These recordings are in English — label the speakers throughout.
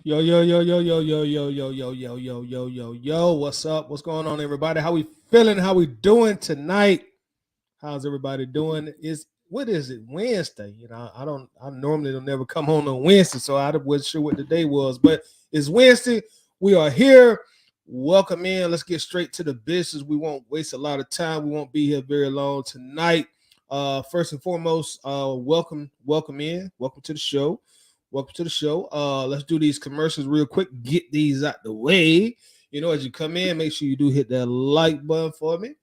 Speaker 1: Yo, yo, yo, yo, yo, yo, yo, yo, yo, yo, yo, yo, yo, yo. What's up? What's going on, everybody? How we feeling? How we doing tonight? How's everybody doing? Is what is it? Wednesday. I normally don't never come home on Wednesday, so I wasn't sure what the day was, but it's Wednesday. We are here. Welcome in. Let's get straight to the business. We won't waste a lot of time. We won't be here very long tonight. First and foremost, welcome in. Welcome to the show. Welcome to the show. Let's do these commercials real quick. Get these out the way. As you come in, make sure you do hit that like button for me.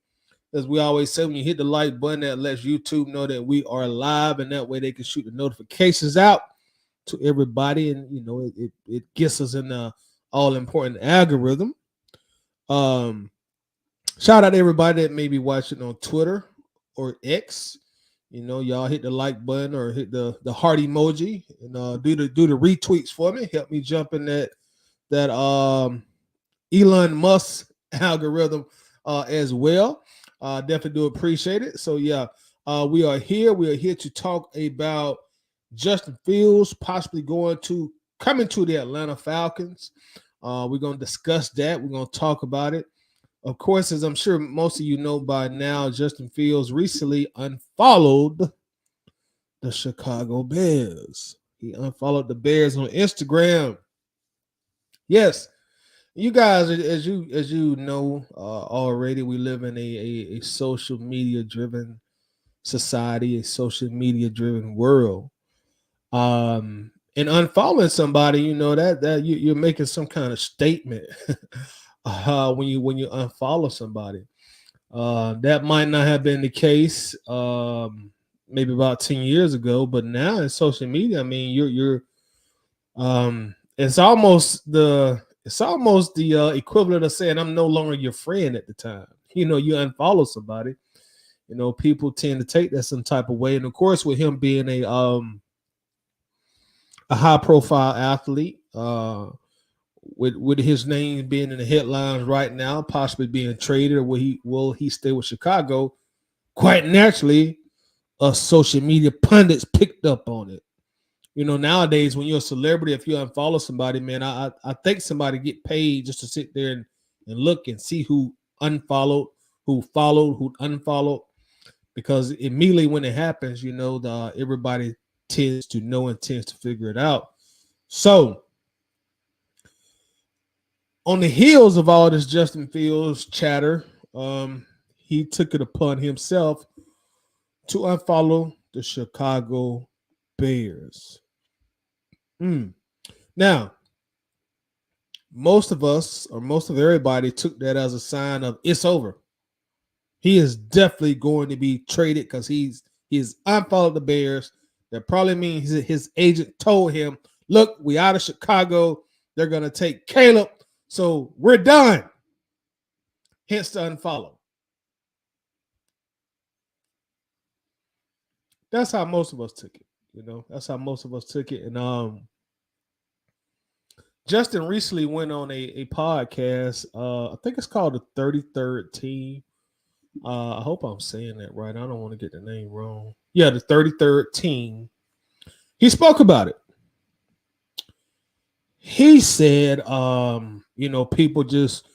Speaker 1: As we always say, when you hit the like button, that lets YouTube know that we are live, and that way they can shoot the notifications out to everybody, and it gets us in the all important algorithm. Shout out to everybody that may be watching on Twitter or X. Y'all hit the like button or hit the heart emoji, and do the retweets for me. Help me jump in that Elon Musk algorithm as well. Definitely do appreciate it. So yeah, we are here. We are here to talk about Justin Fields possibly coming to the Atlanta Falcons. We're gonna discuss that. We're gonna talk about it. Of course, as I'm sure most of you know by now, Justin Fields recently unfollowed the Chicago Bears. He unfollowed the Bears on Instagram. Yes, you guys, as you know already, we live in a social media driven society, a social media driven world. And unfollowing somebody, that you're making some kind of statement when you unfollow somebody. That might not have been the case maybe about 10 years ago, but now in social media, I mean, you're it's almost the equivalent of saying I'm no longer your friend at the time. You unfollow somebody. People tend to take that some type of way, and of course, with him being a high profile athlete, with his name being in the headlines right now, possibly being traded, or will he stay with Chicago? Quite naturally, social media pundits picked up on it. Nowadays, when you're a celebrity, if you unfollow somebody, man, I think somebody get paid just to sit there and look and see who unfollowed, who followed, who unfollowed, because immediately when it happens, everybody tends to know and tends to figure it out. So, on the heels of all this Justin Fields chatter, he took it upon himself to unfollow the Chicago Bears. Now, most of us, or most of everybody, took that as a sign of it's over. He is definitely going to be traded because he's unfollowed the Bears. That probably means his agent told him, "Look, we out of Chicago. They're going to take Caleb, so we're done." Hence the unfollow. That's how most of us took it. That's how most of us took it. And Justin recently went on a podcast. I think it's called the 33rd Team. I hope I'm saying that right. I don't want to get the name wrong. Yeah, the 33rd Team. He spoke about it. He said, people just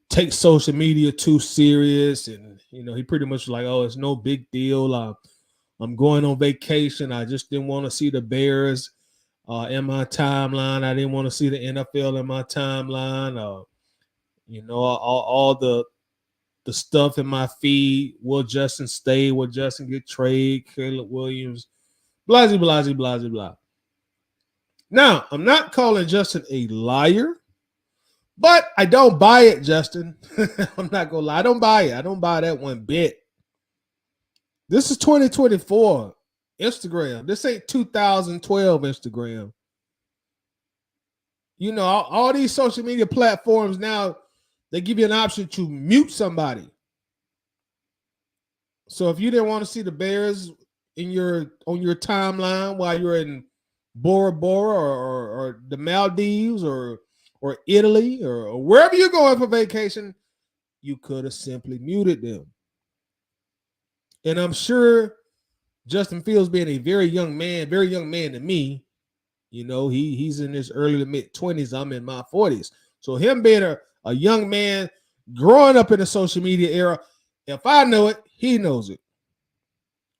Speaker 1: take social media too serious, and he pretty much like, oh, it's no big deal. I'm going on vacation. I just didn't want to see the Bears in my timeline. I didn't want to see the NFL in my timeline. All the stuff in my feed. Will Justin stay? Will Justin get traded? Caleb Williams, blah, blah, blah, blah, blah. Now, I'm not calling Justin a liar, but I don't buy it, Justin. I'm not going to lie. I don't buy it. I don't buy that one bit. This is 2024 Instagram. This ain't 2012 Instagram. All these social media platforms now, they give you an option to mute somebody. So if you didn't want to see the Bears on your timeline while you're in Bora Bora or the Maldives or Italy or wherever you're going for vacation, you could have simply muted them. And I'm sure Justin Fields, being a very young man to me, You know, he's in his early to mid 20s. I'm in my 40s. So him being a young man growing up in the social media era, if I know it, he knows it.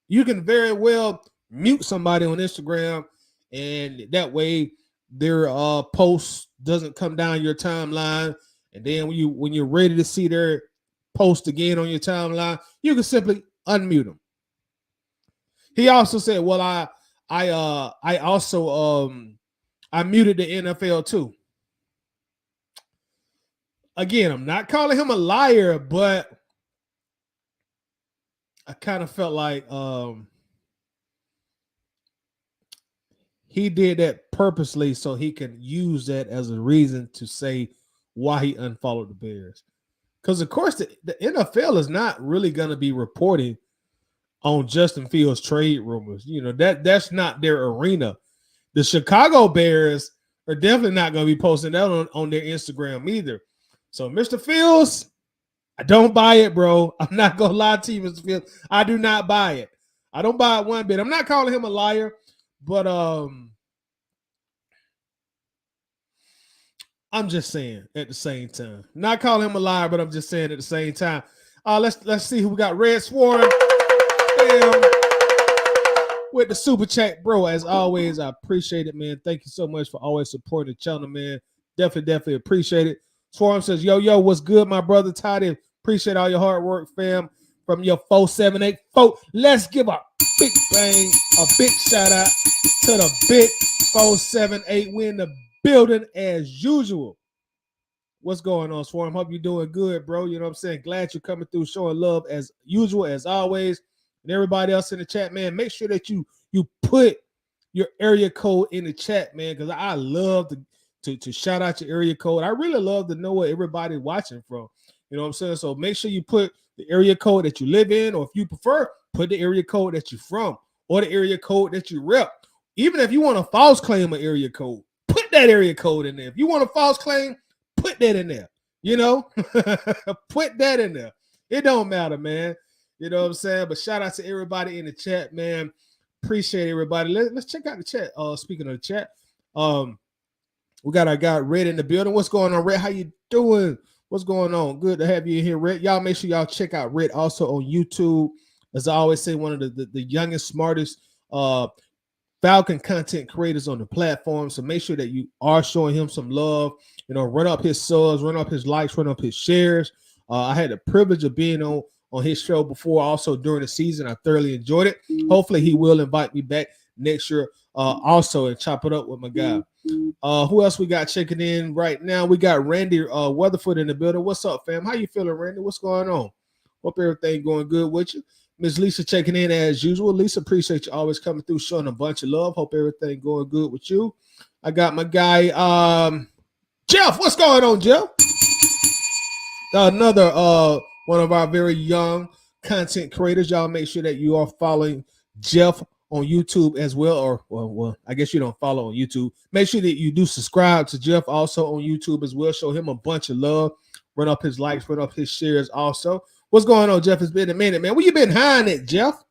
Speaker 1: You can very well mute somebody on Instagram, and that way their post doesn't come down your timeline. And then when you're ready to see their post again on your timeline, you can simply unmute them. He also said, "Well, I also I muted the NFL too." Again, I'm not calling him a liar, but I kind of felt like he did that purposely so he can use that as a reason to say why he unfollowed the Bears. Because, of course, the NFL is not really going to be reporting on Justin Fields trade rumors. You know, that's not their arena. The Chicago Bears are definitely not going to be posting that on their Instagram either. So, Mr. Fields, I don't buy it, bro. I'm not going to lie to you, Mr. Fields. I do not buy it. I don't buy it one bit. I'm not calling him a liar, but I'm just saying at the same time. Not calling him a liar, but I'm just saying at the same time. Let's see who we got. Red Swarm. Bam. With the super chat, bro. As always, I appreciate it, man. Thank you so much for always supporting the channel, man. Definitely appreciate it. Swarm says, yo, what's good, my brother Toddy? Appreciate all your hard work, fam. From your 4784. Let's give a big bang, a big shout out to the big 478. We in the building as usual. What's going on, Swarm? Hope you're doing good, bro. You know what I'm saying? Glad you're coming through, showing love as usual, as always. And everybody else in the chat, man, make sure that you put your area code in the chat, man, because I love to shout out your area code. I really love to know where everybody's watching from. You know what I'm saying? So make sure you put the area code that you live in, or if you prefer, put the area code that you're from, or the area code that you rep. Even if you want to false claim an area code, put that area code in there. If you want a false claim, put that in there. You know, put that in there. It don't matter, man. You know what I'm saying? But shout out to everybody in the chat, man. Appreciate everybody. Let's check out the chat. Speaking of the chat, we got our guy Red in the building. What's going on, Red? How you doing? What's going on? Good to have you in here, Red. Y'all make sure y'all check out Red also on YouTube. As I always say, one of the youngest, smartest Falcon content creators on the platform. So make sure that you are showing him some love. You know, run up his subs, run up his likes, run up his shares. I had the privilege of being on his show before, also during the season. I thoroughly enjoyed it. Hopefully he will invite me back next year also and chop it up with my guy. Who else we got checking in right now? We got Randy Weatherford in the building. What's up, fam? How you feeling, Randy? What's going on? Hope everything going good with you. Miss Lisa checking in as usual. Lisa, appreciate you always coming through, showing a bunch of love. Hope everything going good with you. I got my guy, Jeff. What's going on, Jeff? Another one of our very young content creators. Y'all make sure that you are following Jeff on YouTube as well. Or, well, I guess you don't follow on YouTube. Make sure that you do subscribe to Jeff also on YouTube as well. Show him a bunch of love. Run up his likes, run up his shares also. What's going on, Jeff? It's been a minute, man. Where you been hiding at, Jeff?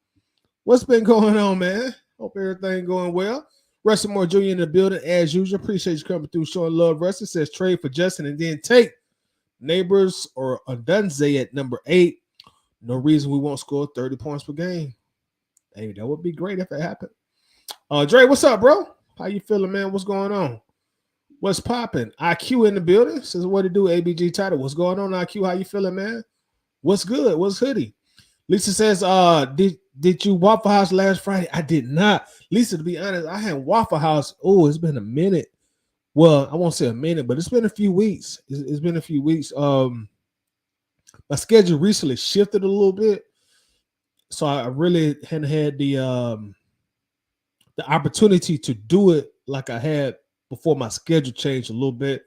Speaker 1: What's been going on, man? Hope everything going well. Rustin Moore Jr. in the building as usual. Appreciate you coming through, showing love. Rustin says trade for Justin and then take Neighbors or Adunze at number 8. No reason we won't score 30 points per game. Hey, that would be great if it happened. Dre, what's up, bro? How you feeling, man? What's going on? What's popping? IQ in the building. Says what to do, ABG title. What's going on, IQ? How you feeling, man? What's good? What's hoodie? Lisa says, did you Waffle House last Friday? I did not. Lisa, to be honest, I had Waffle House. Oh, it's been a minute. Well, I won't say a minute, but it's been a few weeks. It's been a few weeks. My schedule recently shifted a little bit, so I really hadn't had the opportunity to do it like I had before my schedule changed a little bit.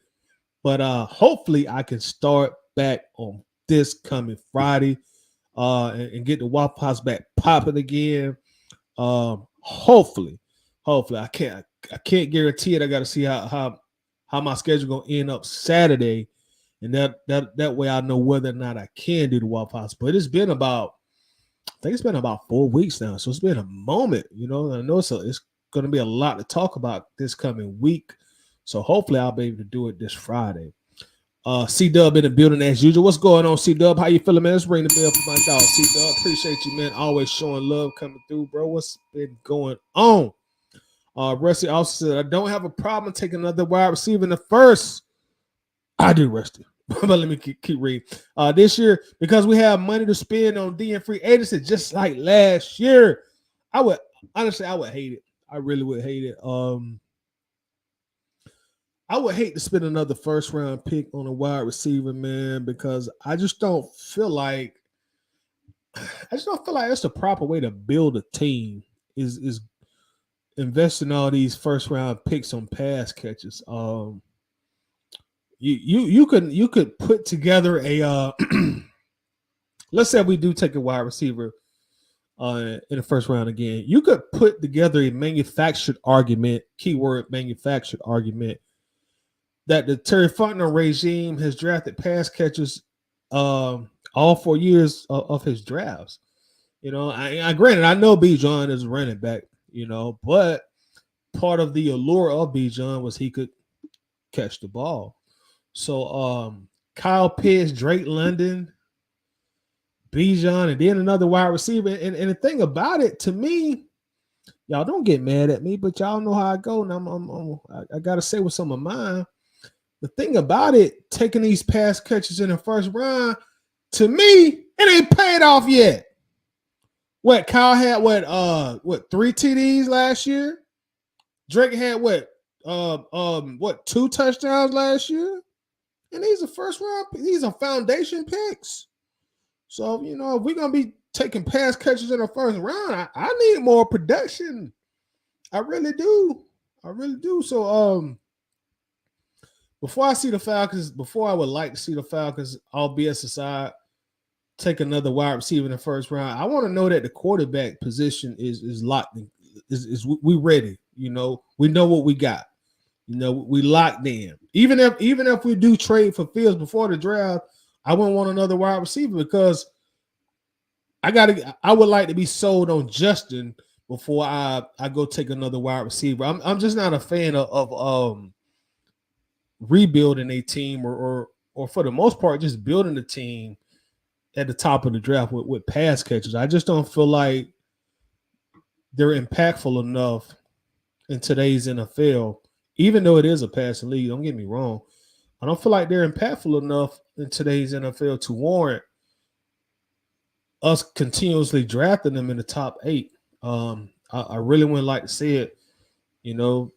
Speaker 1: But hopefully I can start back on this coming Friday and get the Waffle House back popping again. Hopefully I can't guarantee it. I got to see how my schedule gonna end up Saturday, and that way I know whether or not I can do the Waffle House. But it's been about 4 weeks now, so it's been a moment. You know, I know it's going to be a lot to talk about this coming week. So hopefully I'll be able to do it this Friday. C-Dub in the building as usual. What's going on, C-Dub? How you feeling, man? Let's ring the bell for my dog, C-Dub. Appreciate you, man. Always showing love coming through, bro. What's been going on? Rusty also said, I don't have a problem taking another wide receiver in the first. I do, Rusty. But let me keep reading. This year, because we have money to spend on D and free agency, just like last year, I would hate it. I really would hate it. I would hate to spend another first round pick on a wide receiver, man, because I just don't feel like that's the proper way to build a team is investing all these first round picks on pass catches. You could put together a let's say we do take a wide receiver in the first round again. You could put together a manufactured argument, keyword manufactured argument, that the Terry Fontenot regime has drafted pass catchers all 4 years of his drafts. You know, I granted, I know Bijan is a running back, you know, but part of the allure of Bijan was he could catch the ball. So Kyle Pitts, Drake London, Bijan, and then another wide receiver. And the thing about it, to me, y'all don't get mad at me, but y'all know how I go. And I got to say what's on my mind. The thing about it, taking these pass catches in the first round, to me, it ain't paid off yet. What, Kyle had 3 TDs last year? Drake had 2 touchdowns last year? And these are first round, these are foundation picks. So, you know, if we're gonna be taking pass catches in the first round, I need more production. I really do. So before I would like to see the Falcons, all BS aside, take another wide receiver in the first round, I want to know that the quarterback position is locked in. Is we ready? You know, we know what we got. You know, we locked in. Even if we do trade for Fields before the draft, I wouldn't want another wide receiver because I would like to be sold on Justin before I go take another wide receiver. I'm just not a fan of rebuilding a team or for the most part just building a team at the top of the draft with pass catchers. I just don't feel like they're impactful enough in today's NFL, even though it is a passing league. Don't get me wrong. I don't feel like they're impactful enough in today's NFL to warrant us continuously drafting them in the top 8. I really wouldn't like to see it, you know,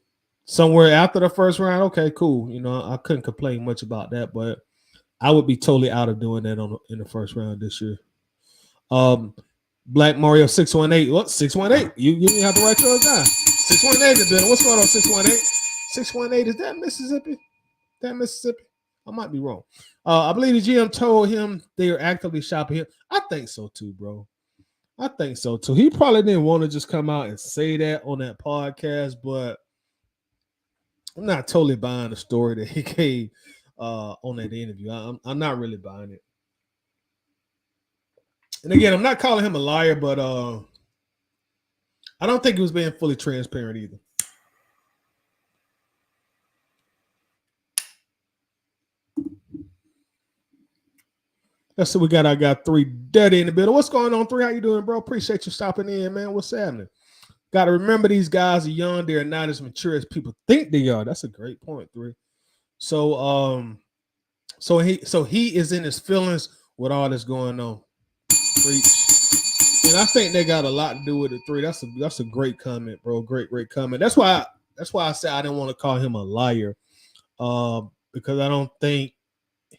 Speaker 1: somewhere after the first round. Okay, cool. You know, I couldn't complain much about that, but I would be totally out of doing that in the first round this year. Black Mario 618. What? 618? You didn't have to write yours down. 618 is there. What's going on, 618? 618, is that Mississippi? I might be wrong. I believe the GM told him they are actively shopping him. I think so too, bro. I think so too. He probably didn't want to just come out and say that on that podcast, but I'm not totally buying the story that he gave on that interview. I'm not really buying it. And again, I'm not calling him a liar, but I don't think he was being fully transparent either. Let's see, I got 3 Daddy in the building. What's going on, 3? How you doing, bro? Appreciate you stopping in, man. What's happening? Got to remember these guys are young. They're not as mature as people think they are. That's a great point, 3. So he is in his feelings with all this going on. And I think they got a lot to do with it, 3. That's a great comment, bro. Great comment. That's why I said I didn't want to call him a liar, because I don't think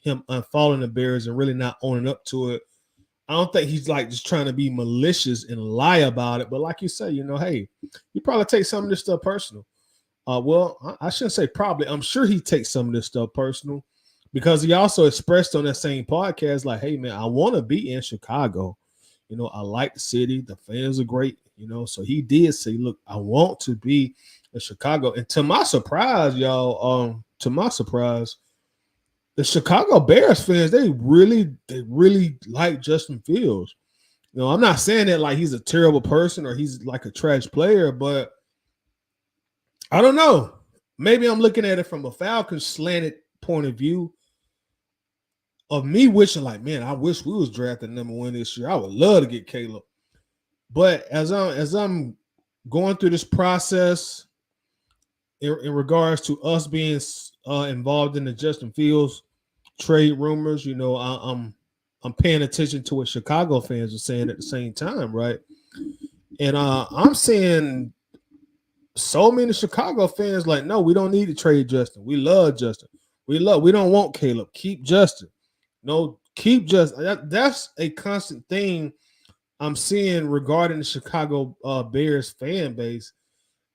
Speaker 1: him unfollowing the Bears and really not owning up to it, I don't think he's like just trying to be malicious and lie about it. But like you say, you know, hey, you probably take some of this stuff personal. Well, I shouldn't say probably. I'm sure he takes some of this stuff personal because he also expressed on that same podcast, like, hey, man, I want to be in Chicago. You know, I like the city. The fans are great, you know. So he did say, look, I want to be in Chicago. And to my surprise, y'all, the Chicago Bears fans, they really like Justin Fields. You know, I'm not saying that like he's a terrible person or he's like a trash player, but I don't know. Maybe I'm looking at it from a Falcons slanted point of view of me wishing, like, man, I wish we was drafted #1 this year. I would love to get Caleb. But as I'm going through this process in regards to us being involved in the Justin Fields trade rumors, I'm paying attention to what Chicago fans are saying at the same time, right? And I'm seeing so many Chicago fans like, no, we don't need to trade Justin. We love Justin. We don't want Caleb. Keep Justin. No, keep Justin. That's a constant thing I'm seeing regarding the Chicago Bears fan base.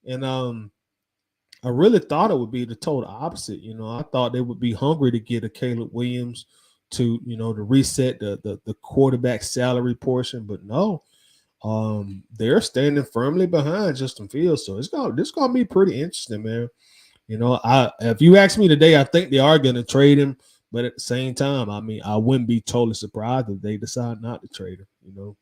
Speaker 1: And I really thought it would be the total opposite. I thought they would be hungry to get a Caleb Williams to reset the quarterback salary portion, but no. They're standing firmly behind Justin Fields, so this gonna be pretty interesting, man. If you ask me today, I think they are gonna trade him, but at the same time, I mean, I wouldn't be totally surprised if they decide not to trade him.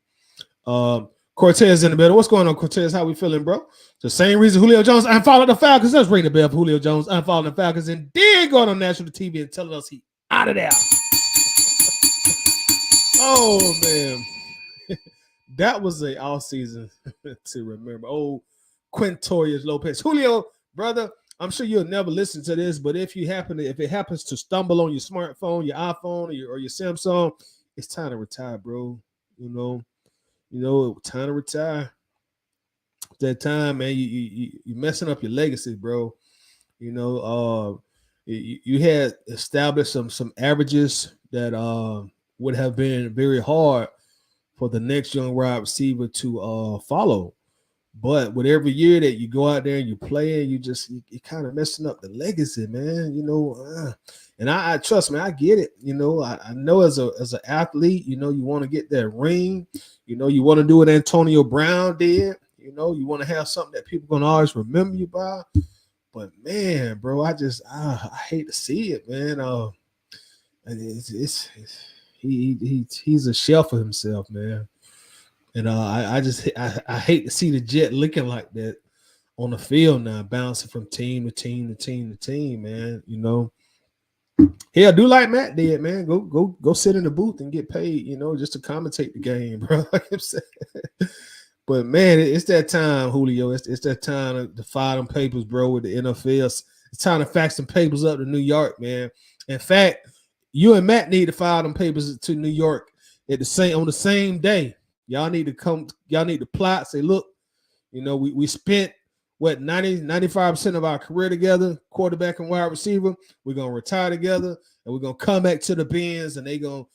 Speaker 1: Cortez in the middle. What's going on, Cortez? How we feeling, bro? The same reason Julio Jones unfollowed the Falcons. Let's ring the bell for Julio Jones unfollowing the Falcons and then going on national TV and telling us he out of there. Oh man. That was a all season to remember. Oh, Quintorius Lopez. Julio, brother, I'm sure you'll never listen to this, but if it happens to stumble on your smartphone, your iPhone, or your Samsung, it's time to retire, bro. Time to retire. That time, man, you messing up your legacy, bro. You had established some averages that would have been very hard for the next young wide receiver to follow. But with every year that you go out there and you play, you kind of messing up the legacy, man. And I trust me, I get it. I know as an athlete, you want to get that ring. You want to do what Antonio Brown did. You want to have something that people gonna always remember you by. But man, bro, I hate to see it, man. He's a shell for himself, man. And I hate to see the Jet looking like that on the field now, bouncing from team to team to team to team, man. Hell, do like Matt did, man. Go sit in the booth and get paid, just to commentate the game, bro. Like I'm saying. But man, it's that time, Julio. It's that time to file them papers, bro, with the NFL. It's time to fax some papers up to New York, man. In fact, you and Matt need to file them papers to New York on the same day. Y'all need to come, y'all need to plot, say, look, we spent 95% of our career together, quarterback and wide receiver. We're gonna retire together and we're gonna come back to the Benz and they gonna,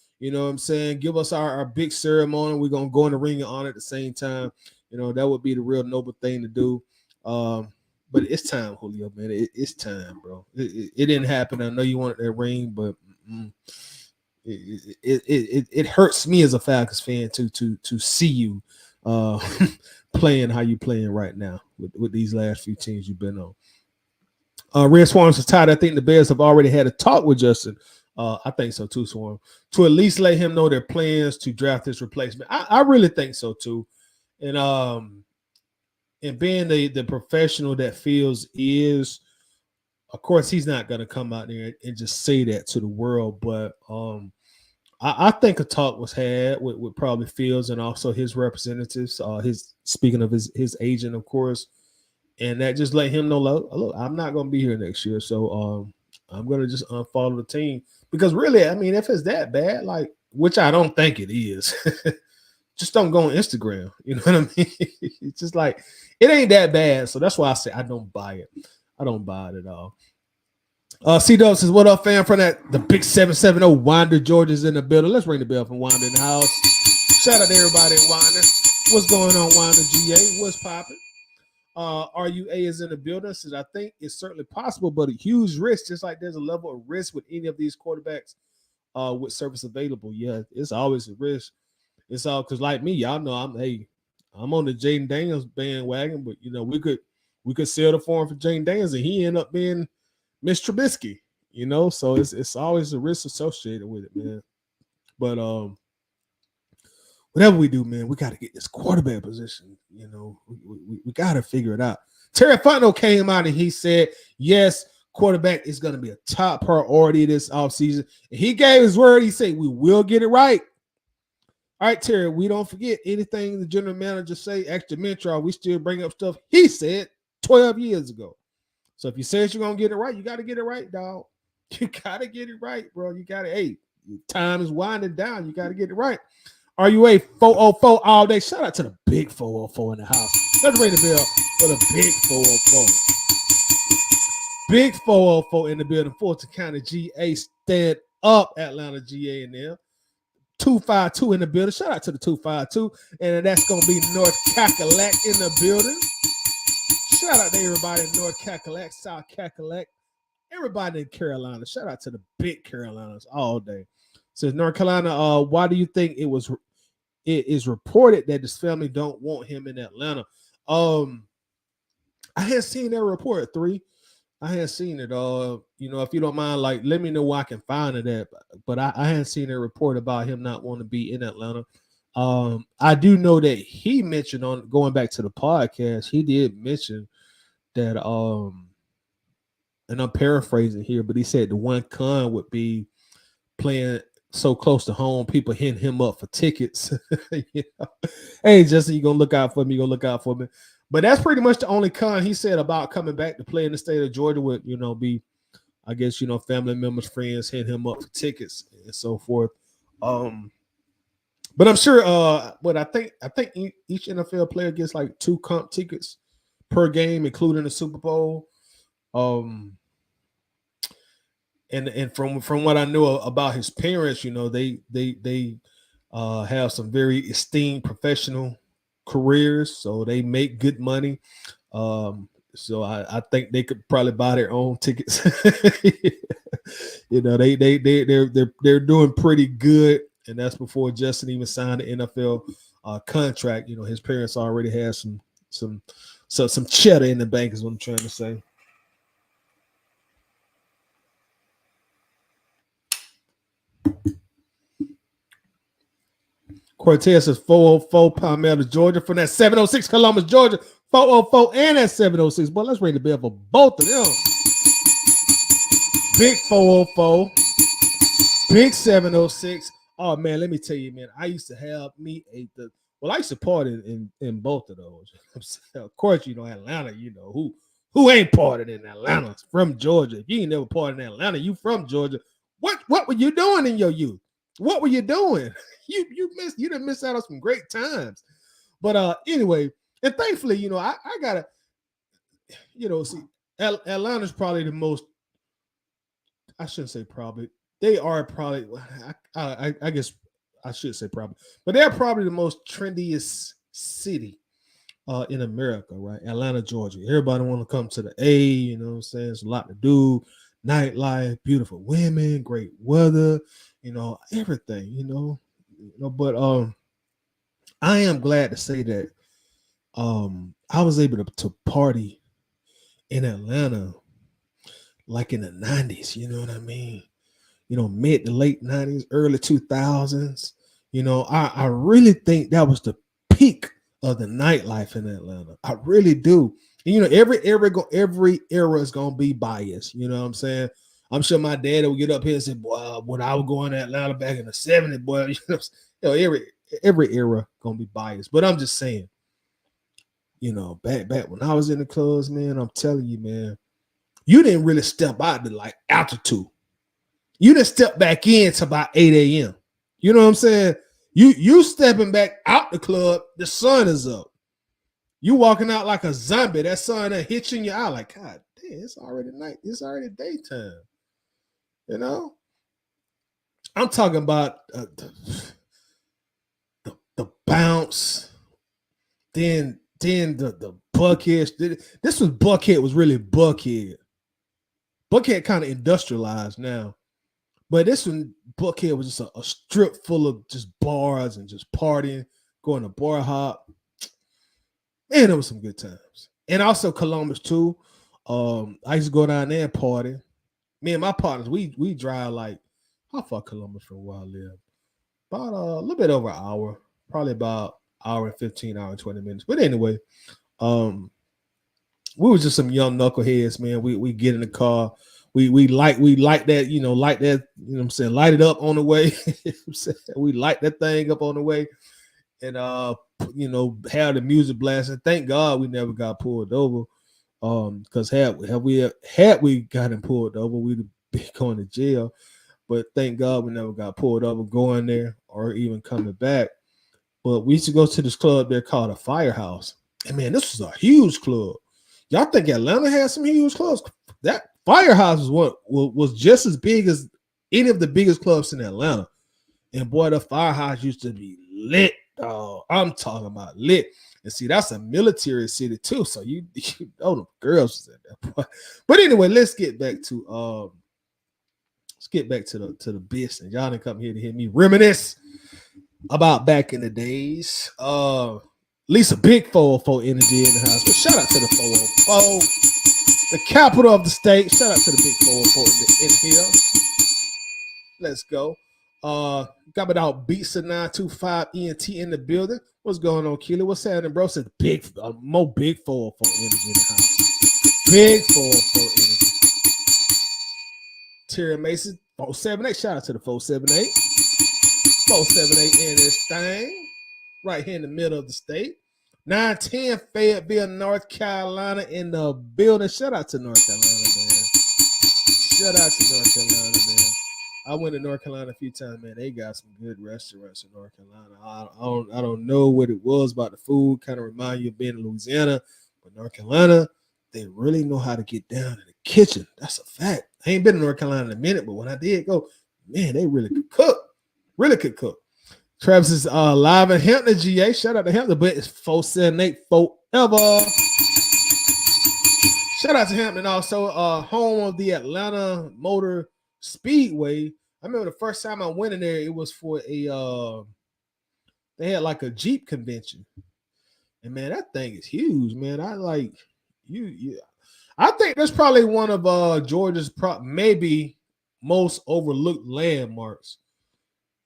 Speaker 1: give us our big ceremony. We're gonna go in the ring and honor at the same time. That would be the real noble thing to do. But it's time, Julio, man. It's time, bro. It didn't happen. I know you wanted that ring, but it hurts me as a Falcons fan to see you playing how you playing right now with these last few teams you've been on. Red Swarms is tied. I think the Bears have already had a talk with Justin. I think so too, Swarm, to at least let him know their plans to draft his replacement. I really think so too. And being the professional that Fields is, of course, he's not going to come out there and just say that to the world. But I think a talk was had with probably Fields and also his representatives. Speaking of his agent, of course, and that just let him know, look, I'm not going to be here next year, so I'm going to just unfollow the team because really, I mean, if it's that bad, like, which I don't think it is. Just don't go on Instagram. You know what I mean? It's just like, it ain't that bad. So that's why I say I don't buy it. I don't buy it at all. C-Dub says, what up, fam? From the big 770 Winder, Georgia's in the building. Let's ring the bell from Winder in the house. Shout out to everybody in Winder. What's going on, Winder GA? What's popping? RUA is in the building. Says, I think it's certainly possible, but a huge risk, just like there's a level of risk with any of these quarterbacks with service available. Yeah, it's always a risk. It's all because, like me, y'all know I'm on the Jaden Daniels bandwagon, but we could sell the form for Jaden Daniels and he end up being Miss Trubisky, so it's always a risk associated with it, man. But whatever we do, man, we got to get this quarterback position. We got to figure it out. Terry Fontenot came out and he said, yes, quarterback is going to be a top priority this offseason. And he gave his word. He said, we will get it right. All right, Terry, we don't forget anything the general manager say, extra mentor, we still bring up stuff he said 12 years ago. So if you say you're going to get it right, you got to get it right, dog. You got to get it right, bro. You got to, hey, time is winding down. You got to get it right. Are you a 404 all day? Shout out to the big 404 in the house. Let's ring the bell for the big 404. Big 404 in the building. Fulton County GA. Stand up, Atlanta GA and them. 252 in the building. Shout out to the 252. And that's going to be North Cackalack in the building. Shout out to everybody in North Cackalack, South Cackalack, everybody in Carolina. Shout out to the big Carolinas all day. Says North Carolina, why do you think it is reported that his family don't want him in Atlanta? I hadn't seen that report, 3. I hadn't seen it. If you don't mind, like, let me know where I can find it at. But I hadn't seen a report about him not wanting to be in Atlanta. I do know that he mentioned, on going back to the podcast, he did mention that and I'm paraphrasing here, but he said the one con would be playing so close to home, people hitting him up for tickets. Hey, Justin, you gonna look out for me? You're gonna look out for me. But that's pretty much the only con he said about coming back to play in the state of Georgia would, be, I guess, family members, friends hitting him up for tickets and so forth. But I'm sure, but I think each NFL player gets like 2 comp tickets per game, including the Super Bowl. And from what I know about his parents, they have some very esteemed professional careers, so they make good money. So I think they could probably buy their own tickets. They're doing pretty good, and that's before Justin even signed the NFL contract. His parents already had some cheddar in the bank, is what I'm trying to say. Cortez says 404 Palmetto, Georgia, from that 706 Columbus, Georgia, 404 and that 706. Boy, let's ring the bell for both of them. Big 404, big 706. Oh man, let me tell you, man, I used to have I used to party in both of those. Of course, Atlanta, who ain't partied in Atlanta from Georgia. If you ain't never partied in Atlanta, you from Georgia. What were you doing in your youth? What were you doing? You didn't miss out on some great times. But anyway, and thankfully, I gotta, see, Atlanta's probably the most, I shouldn't say probably, they are probably, I guess I should say probably, but they're probably the most trendiest city in America, right? Atlanta, Georgia. Everybody want to come to the A, you know what I'm saying? There's a lot to do, nightlife, beautiful women, great weather, everything, but I am glad to say that I was able to party in Atlanta like in the 90s, you know what I mean? Mid to late 90s, early 2000s. I really think that was the peak of the nightlife in Atlanta. I really do. And, every era is gonna be biased. You know what I'm saying? I'm sure my dad would get up here and say, "Boy, when I was going to Atlanta back in the 70s, boy, every era gonna be biased." But I'm just saying, back when I was in the clubs, man, I'm telling you, man, you didn't really step out to like altitude. You didn't step back in to about 8 a.m. You know what I'm saying? You stepping back out the club, the sun is up. You walking out like a zombie. That sun that hits you in your eye, like, God damn, it's already night. It's already daytime. I'm talking about the bounce, then the Buckhead. This was Buckhead was really Buckhead. Buckhead kind of industrialized now. But this one, Buckhead was just a strip full of just bars and just partying, going to bar hop. Man, it was some good times. And also Columbus too. I used to go down there and party. Me and my partners, we drive like, how far Columbus from where I live? About a little bit over an hour. Probably about hour and 15, hour and 20 minutes. But anyway, we was just some young knuckleheads, man. We get in the car. We like that, like that, what I'm saying, light it up on the way. We light that thing up on the way and have the music blasting. Thank God we never got pulled over. Because had we gotten pulled over, we'd be going to jail. But thank God we never got pulled over going there or even coming back. But we used to go to this club there called a Firehouse. And man, this was a huge club. Y'all think Atlanta had some huge clubs? That Firehouse was just as big as any of the biggest clubs in Atlanta. And boy, the Firehouse used to be lit, dog. I'm talking about lit. And see, that's a military city too. So you know the girls was in there. But anyway, let's get back to the business. Y'all didn't come here to hear me reminisce about back in the days. Lisa big 404 energy in the house. But shout out to the 404, the capital of the state. Shout out to the big 404 in here. Let's go. Got it out. Beats of 925 ENT in the building. What's going on, Keely? What's happening, bro? Said big, more big 404 energy in the house. Big 404 energy. Terry Mason, 478. Shout out to the 478. 478 in this thing. Right here in the middle of the state. 910 Fayetteville, North Carolina in the building. Shout out to North Carolina, man. Shout out to North Carolina, man. I went to North Carolina a few times, man. They got some good restaurants in North Carolina. I don't know what it was about the food. Kind of remind you of being in Louisiana. But North Carolina, they really know how to get down in the kitchen. That's a fact. I ain't been to North Carolina in a minute, but when I did go, man, they really could cook. Really could cook. Travis is live in Hampton, GA. Shout out to Hampton, but it's 478 forever. Shout out to Hampton also, home of the Atlanta Motor Speedway. I remember the first time I went in there, it was for they had like a Jeep convention. And man, that thing is huge, man. I like you. I think that's probably one of Georgia's maybe most overlooked landmarks.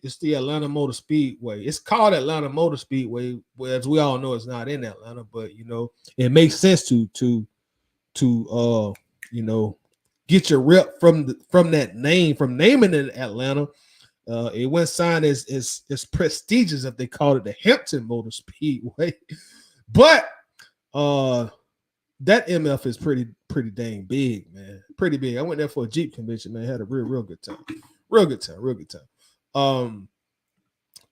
Speaker 1: It's the Atlanta Motor Speedway. It's called Atlanta Motor Speedway, as we all know it's not in Atlanta, but it makes sense to get your rep from that name, from naming it Atlanta. It went signed as prestigious if they called it the Hampton Motor Speedway. But that MF is pretty dang big, man. Pretty big. I went there for a Jeep convention, man. Had a real good time. Real good time.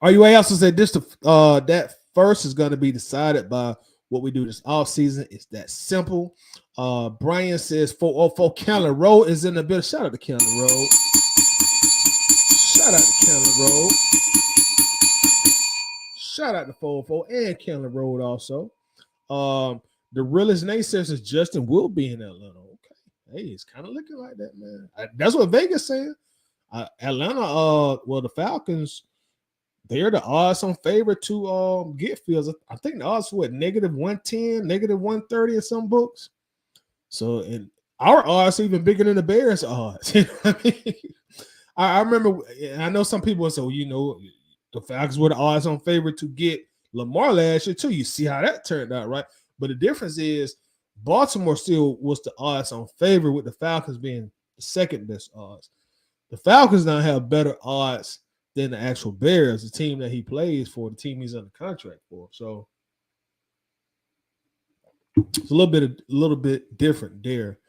Speaker 1: RUA also said this that first is going to be decided by what we do this off season. It's that simple. Brian says 404 County Road is in the building. Shout out to County Road. Shout out to County Road. Shout out to 404 and County Road also. The realest naysayers is Justin will be in Atlanta. Okay. Hey, it's kind of looking like that, man. That's what Vegas saying. Atlanta, the Falcons, they're the odds-on favorite to get Fields. I think the odds were -110, -130 in some books. So, and our odds are even bigger than the Bears' odds. You know what I mean? I remember, I know some people say, the Falcons were the odds-on favorite to get Lamar last year too. You see how that turned out, right? But the difference is Baltimore still was the odds-on favorite, with the Falcons being the second best odds. The Falcons now have better odds than the actual Bears, the team that he plays for, the team he's under contract for. So it's a little bit different there.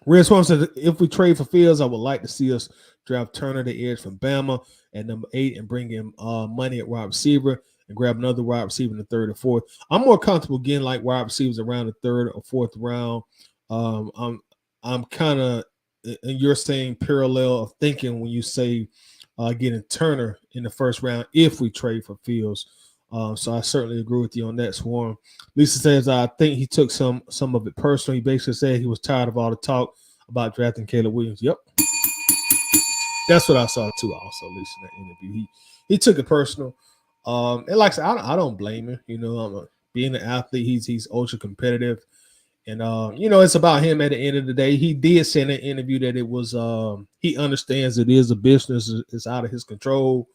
Speaker 1: Red Swan said, if we trade for Fields, I would like to see us draft Turner, the edge from Bama, at number 8, and bring in money at wide receiver and grab another wide receiver in the 3rd or 4th. I'm more comfortable getting like wide receivers around the 3rd or 4th round. I'm kind of in your same parallel of thinking when you say getting Turner in the 1st round if we trade for Fields. So I certainly agree with you on that, Swarm. Lisa says, I think he took some of it personal. He basically said he was tired of all the talk about drafting Caleb Williams. Yep. That's what I saw too also, Lisa, in that interview. He took it personal. And like I said, I don't blame him. Being an athlete, he's ultra competitive. And, it's about him at the end of the day. He did say in an interview that it was he understands it is a business. It's out of his control.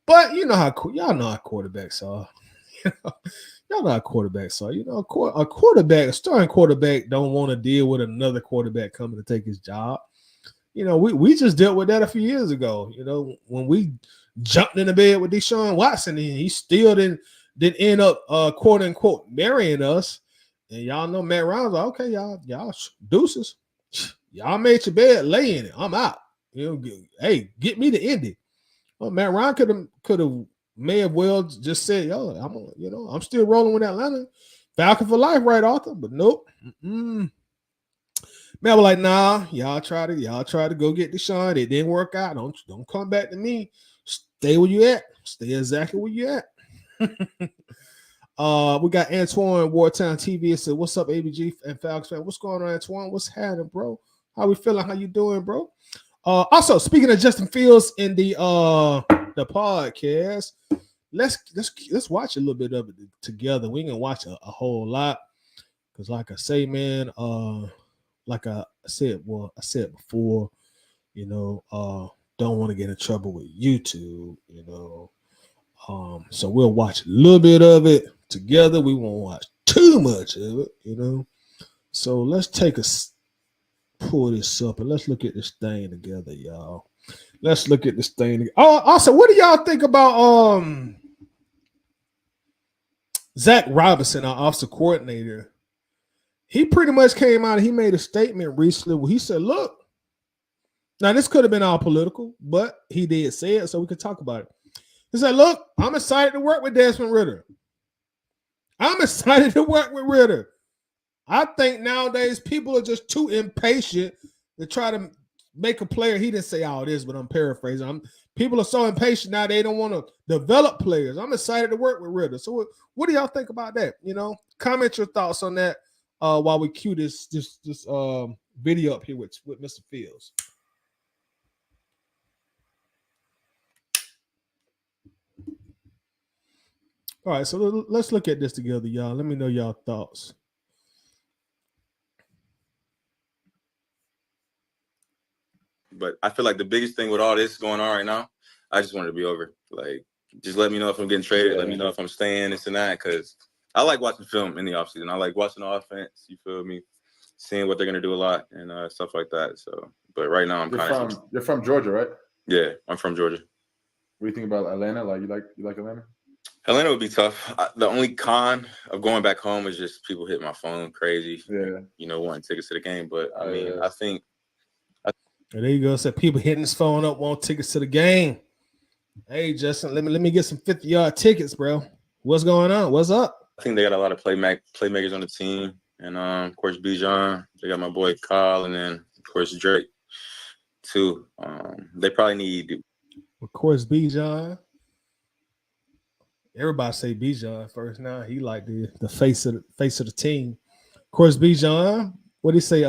Speaker 1: But y'all know how quarterbacks are. y'all not quarterbacks, so a starting quarterback don't want to deal with another quarterback coming to take his job. We just dealt with that a few years ago. When we jumped in the bed with Deshaun Watson, and he still didn't end up quote unquote marrying us. And y'all know Matt Ryan's like, okay, y'all deuces. Y'all made your bed, lay in it. I'm out. Hey, get me to Indy. Well, Matt Ryan may have well just said, yo, I'm still rolling with Atlanta. Falcon for life, right, Arthur? But nope. Man, I was like, nah, y'all try to go get Deshaun. It didn't work out. Don't come back to me. Stay where you at. Stay exactly where you at. We got Antoine Wartown TV. It said, what's up, ABG and Falcons fan? What's going on, Antoine? What's happening, bro? How we feeling? How you doing, bro? Also, speaking of Justin Fields in the podcast, let's watch a little bit of it together. We ain't gonna watch a whole lot because, like I say, man, like I said before, don't want to get in trouble with YouTube, so we'll watch a little bit of it together. We won't watch too much of it, So let's pull this up and let's look at this thing together, y'all. Let's look at this thing. Oh, also, what do y'all think about Zach Robinson, our offensive coordinator? He pretty much came out and he made a statement recently where he said, look, now this could have been all political, but he did say it, so we could talk about it. He said, look, I'm excited to work with Desmond Ridder. I'm excited to work with Ridder. I think nowadays people are just too impatient to try to make a player. He didn't say all this, but I'm paraphrasing. People are so impatient now they don't want to develop players. I'm excited to work with Ridder. So what do y'all think about that? Comment your thoughts on that while we cue this video up here with Mr. Fields. All right, so let's look at this together, y'all. Let me know y'all thoughts.
Speaker 2: But I feel like the biggest thing with all this going on right now, I just want it to be over. Like, just let me know if I'm getting traded. Let me know if I'm staying, this and that, because I like watching film in the offseason. I like watching the offense, you feel me? Seeing what they're going to do a lot and stuff like that. So, but right now I'm kind of...
Speaker 3: You're from Georgia, right?
Speaker 2: Yeah, I'm from Georgia.
Speaker 3: What do you think about Atlanta? Like, you like Atlanta?
Speaker 2: Atlanta would be tough. The only con of going back home is just people hit my phone crazy.
Speaker 3: Yeah.
Speaker 2: Wanting tickets to the game. But, I mean, I think...
Speaker 1: There you go. Said people hitting his phone up, want tickets to the game. Hey, Justin, let me get some 50-yard tickets, bro. What's going on? What's up?
Speaker 2: I think they got a lot of playmakers on the team. And, of course, Bijan. They got my boy Kyle. And then, of course, Drake, too. They probably need...
Speaker 1: Of course, Bijan. Everybody say Bijan first now. He like the face of the team. Of course, Bijan. What do you say?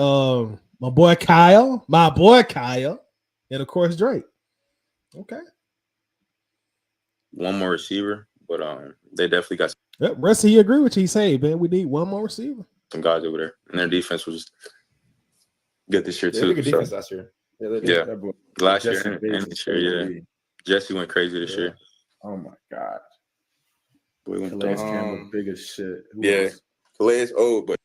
Speaker 1: My boy Kyle, and of course Drake. Okay.
Speaker 2: One more receiver, but they definitely got.
Speaker 1: Yep, rest of you agree with you. He say, man, we need one more receiver.
Speaker 2: Some guys over there, and their defense was good this year too.
Speaker 3: They had a good defense last year.
Speaker 2: Yeah, last year and this year. Yeah, Jesse went crazy this year.
Speaker 3: Oh my god.
Speaker 2: Calais
Speaker 3: Campbell, big as shit.
Speaker 2: Calais is old, but.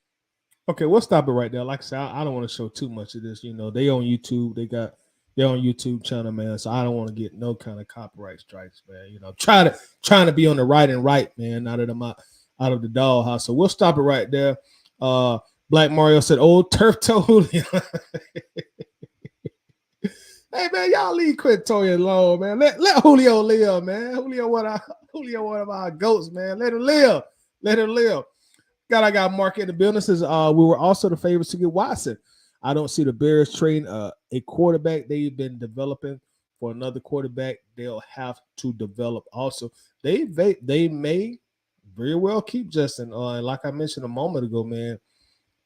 Speaker 1: Okay, we'll stop it right there. Like I said, I don't want to show too much of this. They on YouTube. They got their own YouTube channel, man. So I don't want to get no kind of copyright strikes, man. Trying to be on the right, man. Now that I'm out of the dollhouse. So we'll stop it right there. Black Mario said, "Old turf toe Julio." Hey man, y'all leave Quintoya alone, man. Let Julio live, man. Julio one of our goats, man. Let him live. I got Mark in the building. Says we were also the favorites to get Watson. I don't see the Bears trading a quarterback they've been developing for another quarterback. They'll have to develop also. They may very well keep Justin. And like I mentioned a moment ago, man,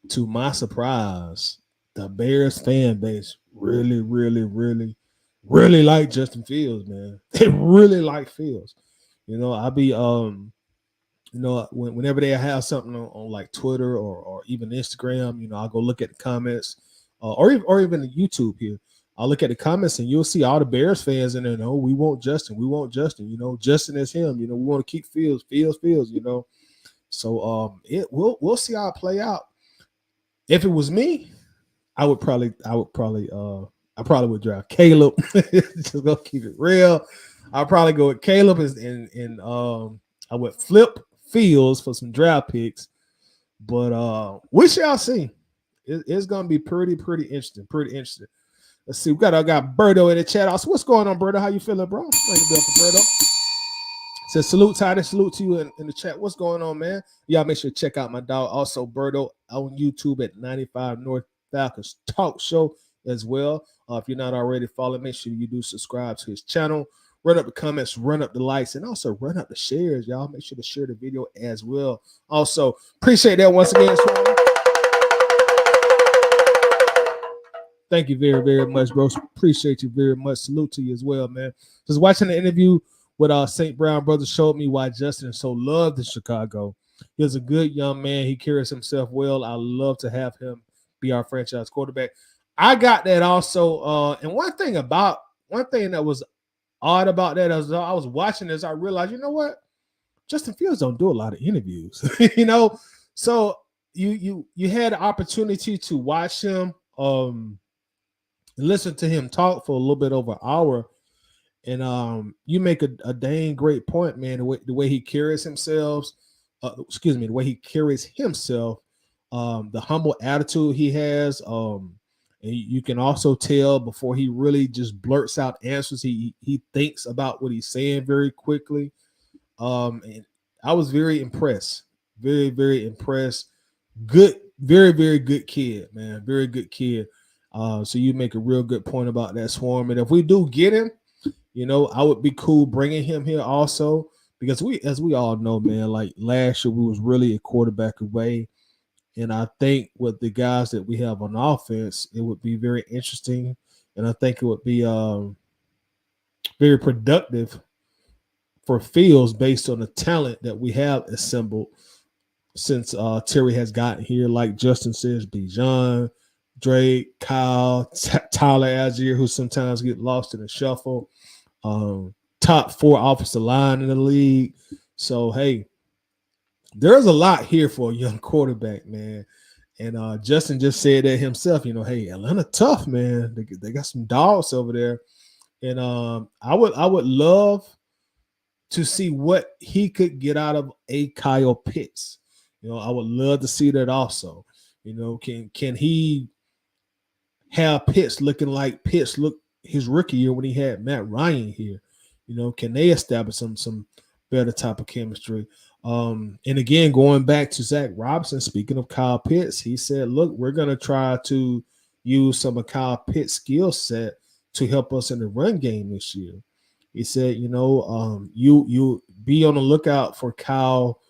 Speaker 1: to my surprise, the Bears fan base really, really, really, really like Justin Fields, man. They really like Fields. I'll be whenever they have something on like Twitter or even Instagram, I'll go look at the comments or even YouTube here. I'll look at the comments and you'll see all the Bears fans in there. No, we want Justin. Justin is him. We want to keep Fields. So we'll see how it play out. If it was me, I probably would draft Caleb. Just go keep it real. I'll probably go with Caleb and I would flip Fields for some draft picks. But we shall see. It's gonna be pretty interesting. Pretty interesting. Let's see. I got Berto in the chat. Also, what's going on, Berto? How you feeling, bro? Thank you, Berto. Says salute, Titus. Salute to you in the chat. What's going on, man? Y'all make sure to check out my dog. Also, Berto on YouTube at 95 North Falcons Talk Show as well. If you're not already following, make sure you do subscribe to his channel. Run up the comments, run up the likes, and also run up the shares, y'all. Make sure to share the video as well. Also, appreciate that once again, Swami. Thank you very much, bro. Appreciate you very much. Salute to you as well, man. Just watching the interview with St. Brown Brothers showed me why Justin so loved the Chicago. He's a good young man. He carries himself well. I love to have him be our franchise quarterback. I got that also. And one thing that was odd about that as I was watching this, I realized, you know what? Justin Fields don't do a lot of interviews, you know. So you had the opportunity to watch him, listen to him talk for a little bit over an hour. And you make a dang great point, man. The way he carries himself, the way he carries himself, the humble attitude he has. And you can also tell before he really just blurts out answers, he thinks about what he's saying very quickly. And I was very impressed, very impressed. Good, very good kid, man. Very good kid. So you make a real good point about that, Swarm. And if we do get him, you know, I would be cool bringing him here also because as we all know, man, like last year we was really a quarterback away. And I think with the guys that we have on offense, it would be very interesting. And I think it would be very productive for Fields based on the talent that we have assembled since Terry has gotten here. Like Justin says, Bijan, Drake, Kyle, Tyler Algier, who sometimes get lost in the shuffle. Top 4 offensive line in the league. So, hey, there's a lot here for a young quarterback, man. And Justin just said that himself, you know, hey, Atlanta tough, man. They got some dogs over there. And I would love to see what he could get out of a Kyle Pitts. You know, I would love to see that also. You know, can he have Pitts looking like Pitts looked his rookie year when he had Matt Ryan here? You know, can they establish some better type of chemistry? And again, going back to Zach Robinson, speaking of Kyle Pitts, he said, look, we're going to try to use some of Kyle Pitts' skill set to help us in the run game this year. He said, you know, you be on the lookout for Kyle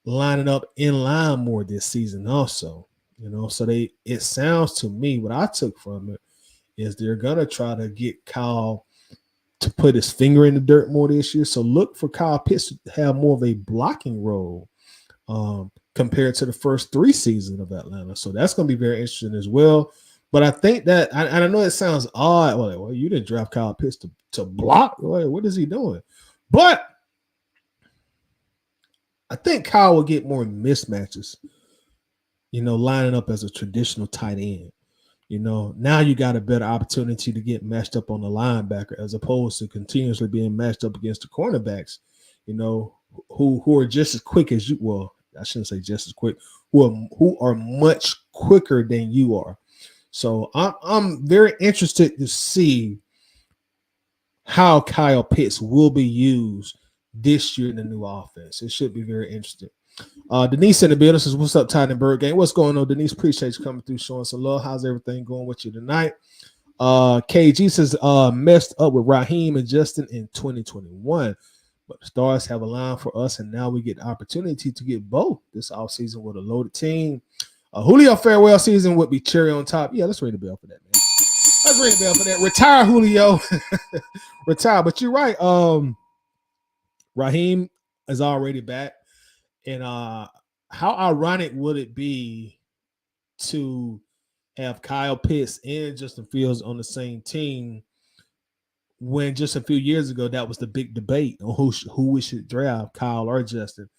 Speaker 1: lining up in line more this season also. You know, so it sounds to me, what I took from it is they're going to try to get Kyle to put his finger in the dirt more this year. So look for Kyle Pitts to have more of a blocking role compared to the first 3 seasons of Atlanta. So that's going to be very interesting as well. But I think that, I know it sounds odd. Well, you didn't draft Kyle Pitts to block. What is he doing? But I think Kyle will get more mismatches, you know, lining up as a traditional tight end. You know, now you got a better opportunity to get matched up on the linebacker as opposed to continuously being matched up against the cornerbacks, you know, who are just as quick as you. Well, I shouldn't say just as quick, who are much quicker than you are. So I'm very interested to see how Kyle Pitts will be used this year in the new offense. It should be very interesting. Denise in the building says, what's up, Titan Bird Gang? What's going on, Denise? Appreciate you coming through, showing some love. How's everything going with you tonight? KG says, messed up with Raheem and Justin in 2021, but the Stars have a line for us, and now we get the opportunity to get both this offseason with a loaded team. Julio farewell season would be cherry on top. Yeah, let's ring the bell for that, man. Let's ring the bell for that. Retire, Julio. Retire. But you're right. Raheem is already back. And how ironic would it be to have Kyle Pitts and Justin Fields on the same team when just a few years ago that was the big debate on who we should draft, Kyle or Justin.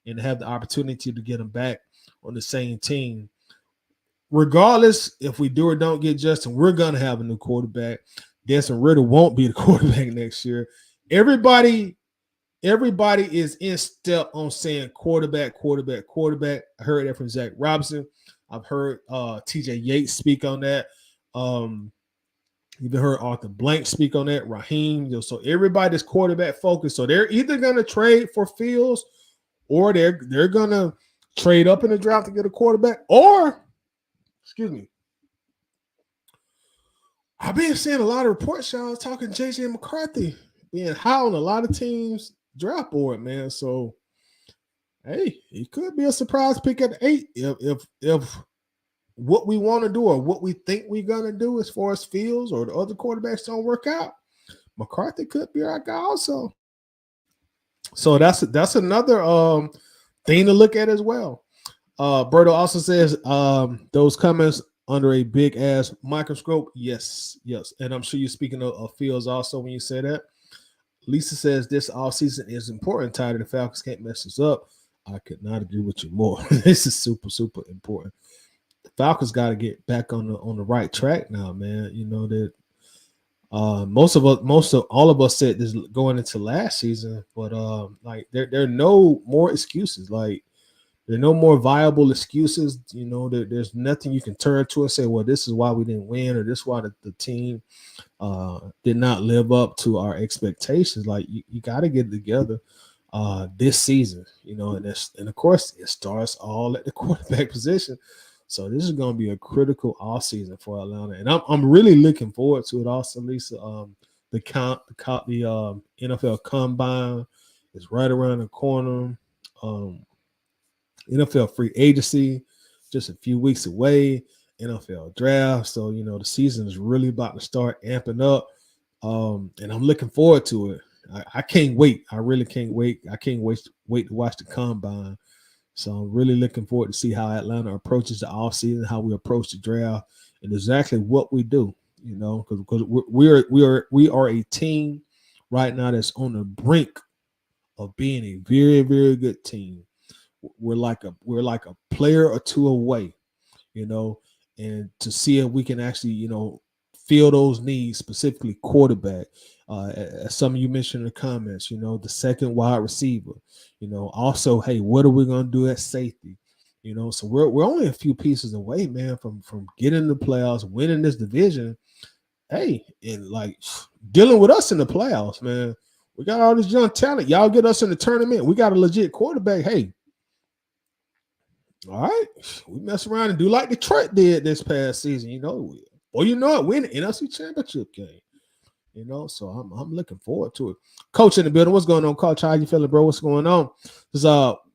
Speaker 1: and have the opportunity to get him back on the same team. Regardless, if we do or don't get Justin, we're gonna have a new quarterback. Desmond Ritter won't be the quarterback next year. Everybody is in step on saying quarterback. I heard that from Zach Robinson. I've heard TJ Yates speak on that. Even heard Arthur Blank speak on that. Raheem. So everybody's quarterback focused. So they're either gonna trade for Fields, or they're gonna trade up in the draft to get a quarterback, or excuse me. I've been seeing a lot of reports, y'all, talking JJ McCarthy being high on a lot of teams' draft board, man. So, hey, it could be a surprise pick at 8 if what we want to do or what we think we're gonna do as far as Fields or the other quarterbacks don't work out. McCarthy could be our guy also. So that's another thing to look at as well. Berto also says those comments under a big ass microscope. Yes. And I'm sure you're speaking of Fields also when you say that. Lisa says this offseason is important. Tired of the Falcons can't mess this up. I could not agree with you more. This is super, super important. The Falcons got to get back on the right track now, man. You know that most of all of us said this going into last season, but like there are no more excuses. Like there are no more viable excuses. You know, there's nothing you can turn to and say, well, this is why we didn't win, or this is why the team did not live up to our expectations. Like you got to get it together this season, you know, and of course it starts all at the quarterback position. So this is going to be a critical offseason for Atlanta, and I'm really looking forward to it. Also, Lisa, the NFL Combine is right around the corner. NFL free agency just a few weeks away. NFL draft, so you know the season is really about to start amping up, and I'm looking forward to it. I can't wait. I really can't wait. I can't wait to watch the Combine. So I'm really looking forward to see how Atlanta approaches the offseason, how we approach the draft, and exactly what we do. You know, because we are a team right now that's on the brink of being a very, very good team. We're like a player or two away, you know, and to see if we can actually, you know, fill those needs, specifically quarterback. As some of you mentioned in the comments, you know, the second wide receiver, you know, also, hey, what are we going to do at safety? You know, so we're only a few pieces away, man, from getting the playoffs, winning this division. Hey, and like dealing with us in the playoffs, man. We got all this young talent. Y'all get us in the tournament. We got a legit quarterback. Hey, all right, we mess around and do like Detroit did this past season, you know. Or you know it, win the NFC Championship game. You know, so I'm looking forward to it. Coach in the building. What's going on, Coach? How you feeling, bro? What's going on?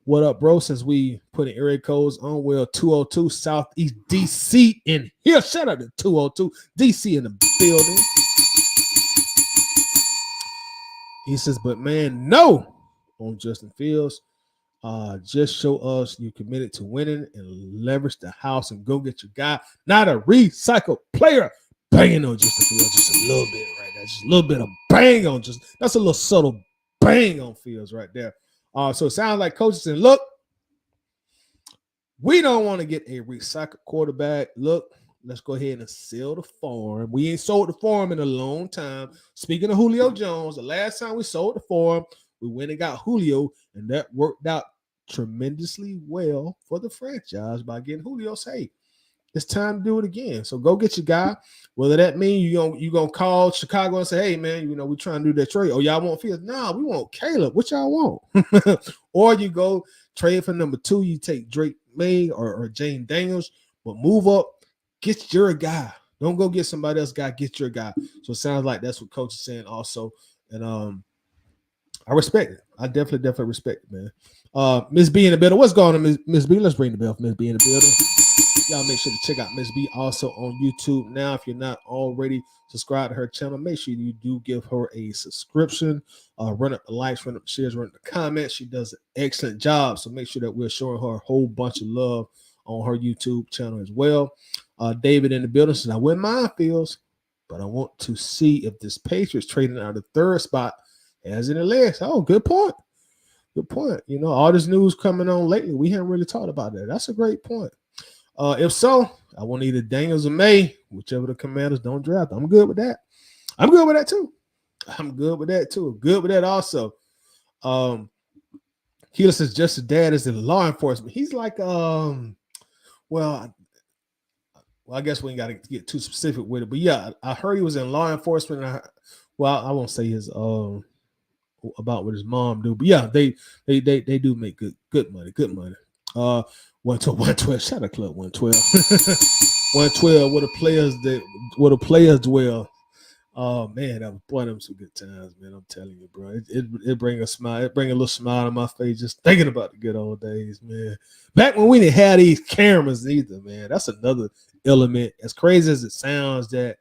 Speaker 1: What up, bro? Since we put in area codes on, well, 202 Southeast DC in here. Shout out to 202 DC in the building. He says, but man, no on Justin Fields. Just show us you committed to winning and leverage the house and go get your guy, not a recycled player. Banging on Justin Fields just a little bit right there. Just a little bit of bang on that's a little subtle bang on Fields right there. So it sounds like coaches saying, look, we don't want to get a recycled quarterback. Look, let's go ahead and sell the farm. We ain't sold the farm in a long time. Speaking of Julio Jones, the last time we sold the farm, we went and got Julio, and that worked out tremendously well for the franchise by getting Julio. Hey, it's time to do it again. So go get your guy. Whether that means you gonna call Chicago and say, hey man, you know, we trying to do that trade. Oh, y'all want Fields? Nah, we want Caleb. What y'all want? Or you go trade for number 2, you take Drake May or Jane Daniels, but move up, get your guy. Don't go get somebody else guy, get your guy. So it sounds like that's what coach is saying also. And I respect it. I definitely respect it, man. Miss B in the building. What's going on, Miss B? Let's ring the bell for Miss B in the building. Y'all make sure to check out Miss B also on YouTube. Now, if you're not already subscribed to her channel, make sure you do give her a subscription. Run up the likes, run up the shares, run up the comments. She does an excellent job. So make sure that we're showing her a whole bunch of love on her YouTube channel as well. David in the building says, I wouldn't mind Fields, but I want to see if this Patriots trading out of the 3rd spot has any legs. Oh, good point. Good point. You know, all this news coming on lately, we haven't really talked about that. That's a great point. If so, I want either Daniels or May, whichever the Commanders don't draft. I'm good with that. I'm good with that too. I'm good with that too. Good with that also. Keeler says just as dad is in law enforcement. He's like, well, I guess we ain't got to get too specific with it, but yeah, I heard he was in law enforcement. I won't say his about what his mom do, but yeah, they do make good money. 112. Shout out Club 112. 112. Where the players dwell. Oh man, them some good times, man. I'm telling you, bro. It bring a smile. It bring a little smile on my face just thinking about the good old days, man. Back when we didn't have these cameras either, man. That's another element. As crazy as it sounds, that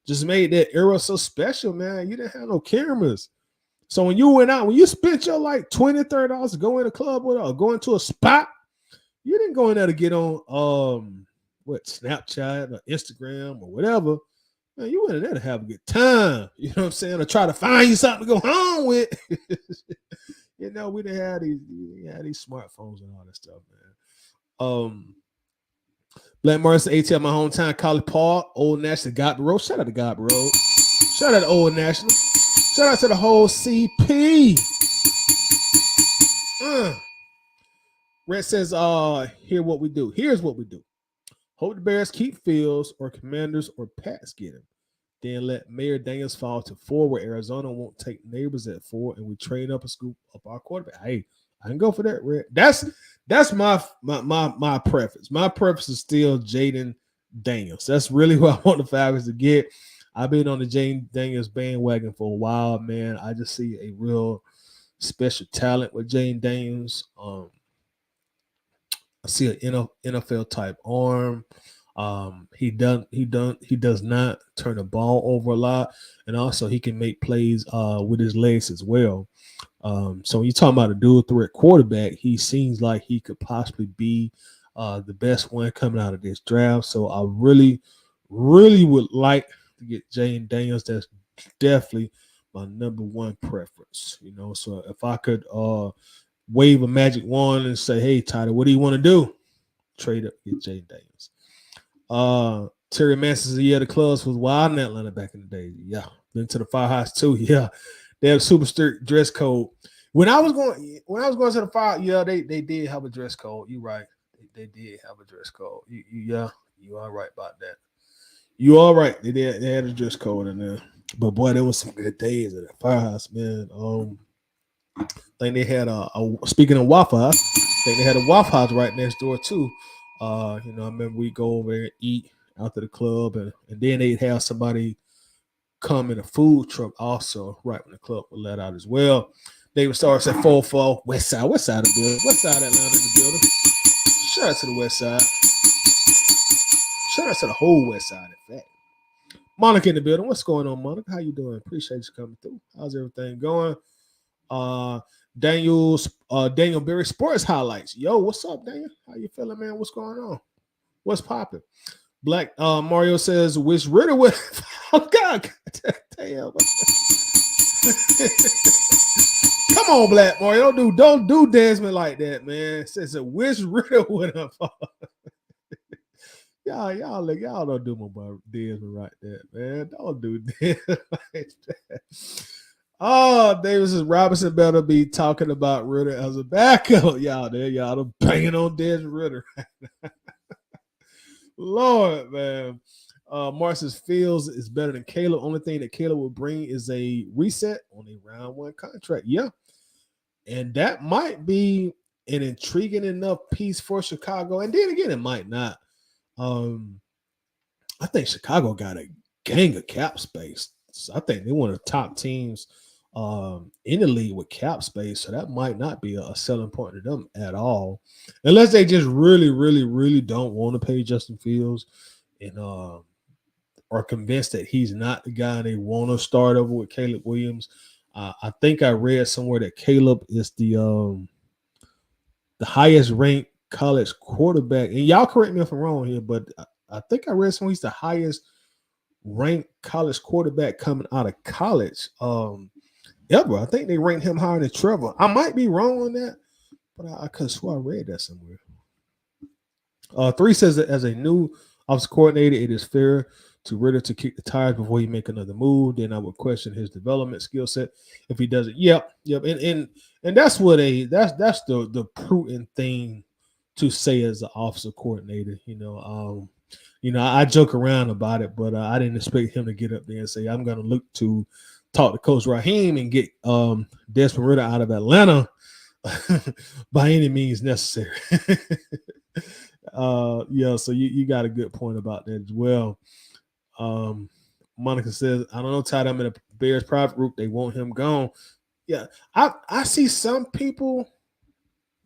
Speaker 1: just made that era so special, man. You didn't have no cameras. So when you went out, when you spent your like $20, $30 to go in a club or go into a spot, you didn't go in there to get on Snapchat or Instagram or whatever. Man, you went in there to have a good time. You know what I'm saying? Or try to find you something to go home with. You know, we didn't have these smartphones and all that stuff, man. Black Martin ATL, my hometown, College Park, Old National, Godby Road. Shout out to Godby Road. Shout out to Old National. Shout out to the whole CP. Red says, here's what we do. Hope the Bears keep Fields or Commanders or Pats get him. Then let Mayor Daniels fall to 4 where Arizona won't take Neighbors at 4 and we train up and scoop up our quarterback. Hey, I can go for that, Red. That's my preference. My preference is still Jaden Daniels. That's really what I want the Falcons to get. I've been on the Jaden Daniels bandwagon for a while, man. I just see a real special talent with Jaden Daniels. I see an NFL type arm. He does not turn the ball over a lot, and also he can make plays with his legs as well. So when you're talking about a dual threat quarterback, he seems like he could possibly be the best one coming out of this draft. So I really, really would like to get Jane Daniels. That's definitely my number one preference. You know, so if I could wave a magic wand and say, "Hey, Tyler, what do you want to do?" Trade up, get Jane Daniels. Terry Manson says, "Yeah, the clubs was wild in Atlanta back in the day. Yeah, been to the firehouse too. Yeah, they have a super strict dress code. When I was going to the fire, yeah, they did have a dress code. You're right, they did have a dress code. You are right about that. You are right. They had a dress code in there. But boy, there was some good days at the firehouse, man. I think they had speaking of Waffle House, I think they had a Waffle House right next door too. I remember we go over there and eat after the club, and then they'd have somebody come in a food truck also right when the club would let out as well. David Starks at 4-4 West Side of the building, West Side Atlanta in the building. Shout out to the West Side. Shout out to the whole West Side, in fact. Monica in the building. What's going on, Monica? How you doing? Appreciate you coming through. How's everything going? Daniel Berry Sports Highlights. Yo, what's up, Daniel? How you feeling, man? What's going on? What's popping? Black Mario says, "Wish Ritter would." Oh God, damn. Come on, Black Mario. Don't do Desmond like that, man. Says a wish Ritter would have. Y'all don't do my boy Desmond right there, man. Don't do Desmond like that. Oh, Davis Robinson better be talking about Ritter as a backup. Y'all banging on Desmond Ritter. Lord, man. Marcus Fields is better than Caleb. Only thing that Caleb will bring is a reset on a round 1 contract. Yeah. And that might be an intriguing enough piece for Chicago. And then again, it might not. I think Chicago got a gang of cap space. So I think they're one of the top teams in the league with cap space. So that might not be a selling point to them at all. Unless they just really, really, really don't want to pay Justin Fields and are convinced that he's not the guy they want to start over with Caleb Williams. I think I read somewhere that Caleb is the highest ranked college quarterback. And y'all correct me if I'm wrong here, but I think I read somewhere he's the highest ranked college quarterback coming out of college. ever. I think they ranked him higher than Trevor. I might be wrong on that, but I could swear I read that somewhere. 3 says that as a new offensive coordinator, it is fair to Ritter to kick the tires before he make another move. Then I would question his development skill set if he doesn't. Yep. And that's what that's the prudent thing to say as an offensive coordinator. I joke around about it, but I didn't expect him to get up there and say, I'm going to look to talk to Coach Raheem and get Desmond Ritter out of Atlanta by any means necessary. So you got a good point about that as well. Monica says, I don't know, Todd, I'm in a Bears private group. They want him gone. Yeah, I see some people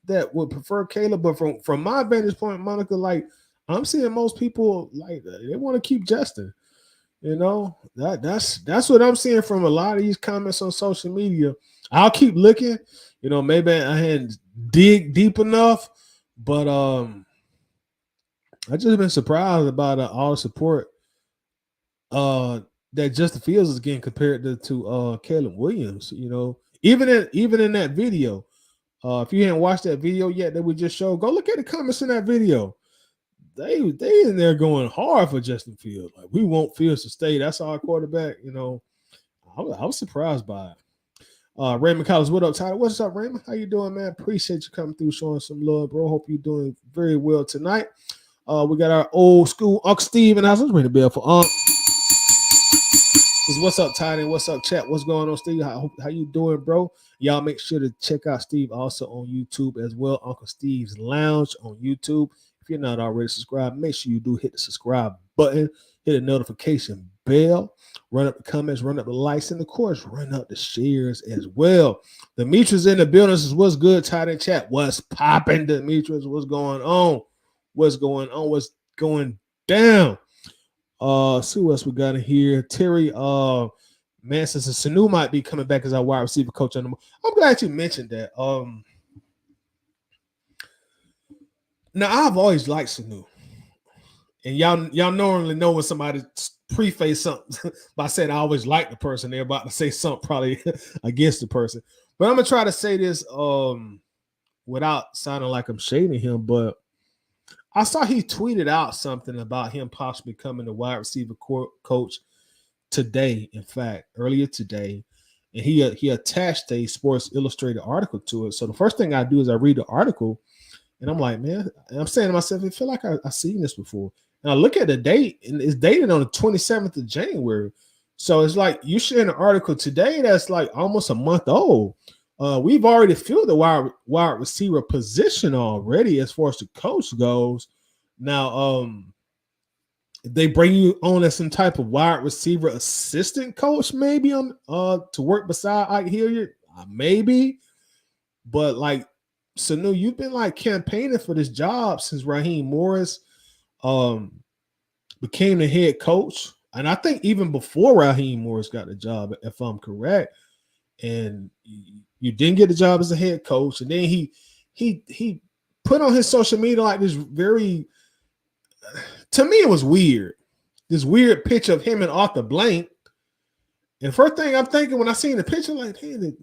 Speaker 1: that would prefer Caleb, but from my vantage point, Monica, like I'm seeing most people like they want to keep Justin. That's what I'm seeing from a lot of these comments on social media. I'll keep looking. Maybe I hadn't dig deep enough, but I just been surprised about all the support that Justin Fields is getting compared to Caleb Williams. Even in that video. If you haven't watched that video yet that we just showed, go look at the comments in that video. They in there going hard for Justin Fields. Like, we want Fields to stay. That's our quarterback. I was surprised by it. Raymond Collins, what up, Tyler? What's up, Raymond? How you doing, man? Appreciate you coming through, showing some love, bro. Hope you're doing very well tonight. We got our old school Uncle Steve, and I was ring the bell for Unc. What's up, Tiny? What's up, chat? What's going on, Steve? How you doing, bro? Y'all make sure to check out Steve also on YouTube as well. Uncle Steve's Lounge on YouTube. If you're not already subscribed, make sure you do hit the subscribe button, hit the notification bell, run up the comments, run up the likes, and of course, run up the shares as well. Demetrius in the building says, what's good, Tiny chat? What's popping, Demetrius? What's going on? What's going on? What's going down? See what else we got in here. Terry Manson says Sanu might be coming back as our wide receiver coach on the move. I'm glad you mentioned that. Now I've always liked Sanu. And y'all normally know when somebody preface something by saying I always like the person, they're about to say something probably against the person. But I'm gonna try to say this without sounding like I'm shading him, but I saw he tweeted out something about him possibly becoming the wide receiver coach today. In fact, earlier today, and he attached a Sports Illustrated article to it. So the first thing I do is I read the article, and I'm like, man, and I'm saying to myself, I feel like I've seen this before. And I look at the date, and it's dated on the 27th of January. So it's like you sharing an article today that's like almost a month old. We've already filled the wide receiver position already as far as the coach goes. Now, they bring you on as some type of wide receiver assistant coach, maybe on to work beside Ike Hilliard, maybe. But like, Sanu, you've been like campaigning for this job since Raheem Morris became the head coach, and I think even before Raheem Morris got the job, if I'm correct. And you didn't get the job as a head coach, and then he put on his social media like this very, to me it was weird, this weird picture of him and Arthur Blank. And first thing I'm thinking when I seen the picture, like, hey,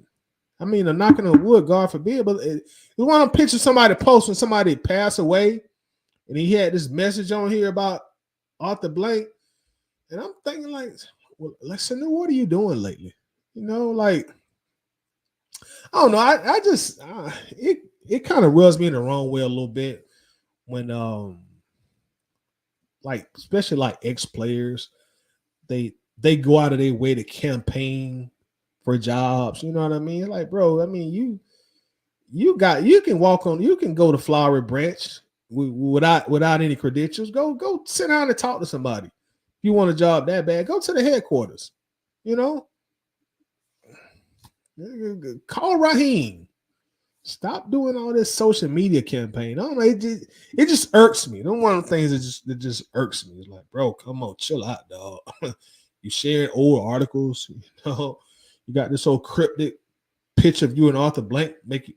Speaker 1: I'm knocking on wood, God forbid, but it was one of them pictures somebody post when somebody passed away, and he had this message on here about Arthur Blank, and I'm thinking like, well, listen, what are you doing lately? Like, I don't know. I just it kind of rubs me in the wrong way a little bit when like, especially like ex-players, they go out of their way to campaign for jobs. You know what I mean? Like, bro, you can walk on, you can go to Flowery Branch without any credentials. Go sit down and talk to somebody. If you want a job that bad, go to the headquarters. Call Raheem. Stop doing all this social media campaign. I don't know. It just irks me. Don't one of the things that just irks me. It's like, bro, come on, chill out, dog. You sharing old articles. You got this whole cryptic picture of you and Arthur Blank made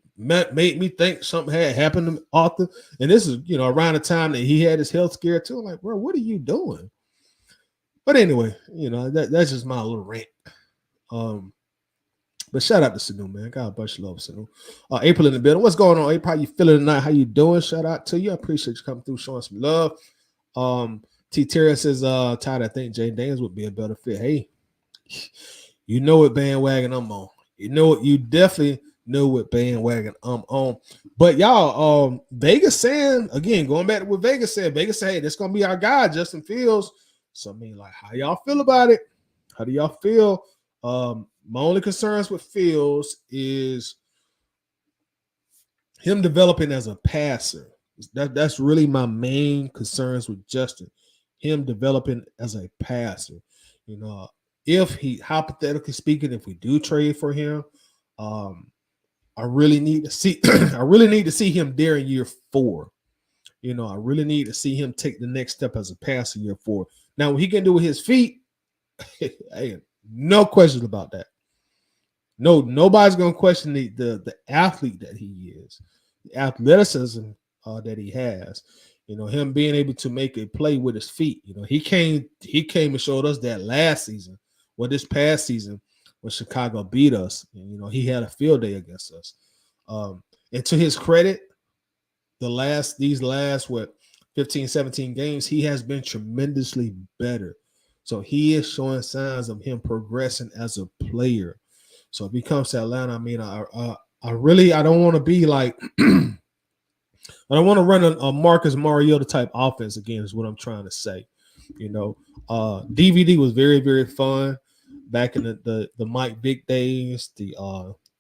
Speaker 1: me think something had happened to Arthur. And this is around the time that he had his health scare too. I'm like, bro, what are you doing? But anyway, that's just my little rant. But But shout out to Sanu, man. Got a bunch of love, Sanu. April in the building. What's going on, April? How you feeling tonight? How you doing? Shout out to you. I appreciate you coming through, showing some love. T. Terry says, Todd, I think Jay Daniels would be a better fit. Hey, you know what bandwagon I'm on. You definitely know what bandwagon I'm on. But y'all, Vegas saying, again, going back to what Vegas said, hey, this is going to be our guy, Justin Fields. So, I mean, like, how y'all feel about it? How do y'all feel? My only concerns with Fields is him developing as a passer. That's really my main concerns with Justin. Him developing as a passer. You know, if he, hypothetically speaking, if we do trade for him, I really need to see him there in year 4. You know, I really need to see him take the next step as a passer in year 4. Now, what he can do with his feet, hey, no questions about that. No, nobody's gonna question the athlete that he is, the athleticism that he has. You know, him being able to make a play with his feet. You know, he came and showed us that last season, this past season, when Chicago beat us. And, you know, he had a field day against us. And to his credit, these last 15, 17 games, he has been tremendously better. So he is showing signs of him progressing as a player. So if he comes to Atlanta, I mean, I don't want to be like I don't want to run a Marcus Mariota type offense again, is what I'm trying to say. You know, DVD was very, very fun back in the Mike Vick days, the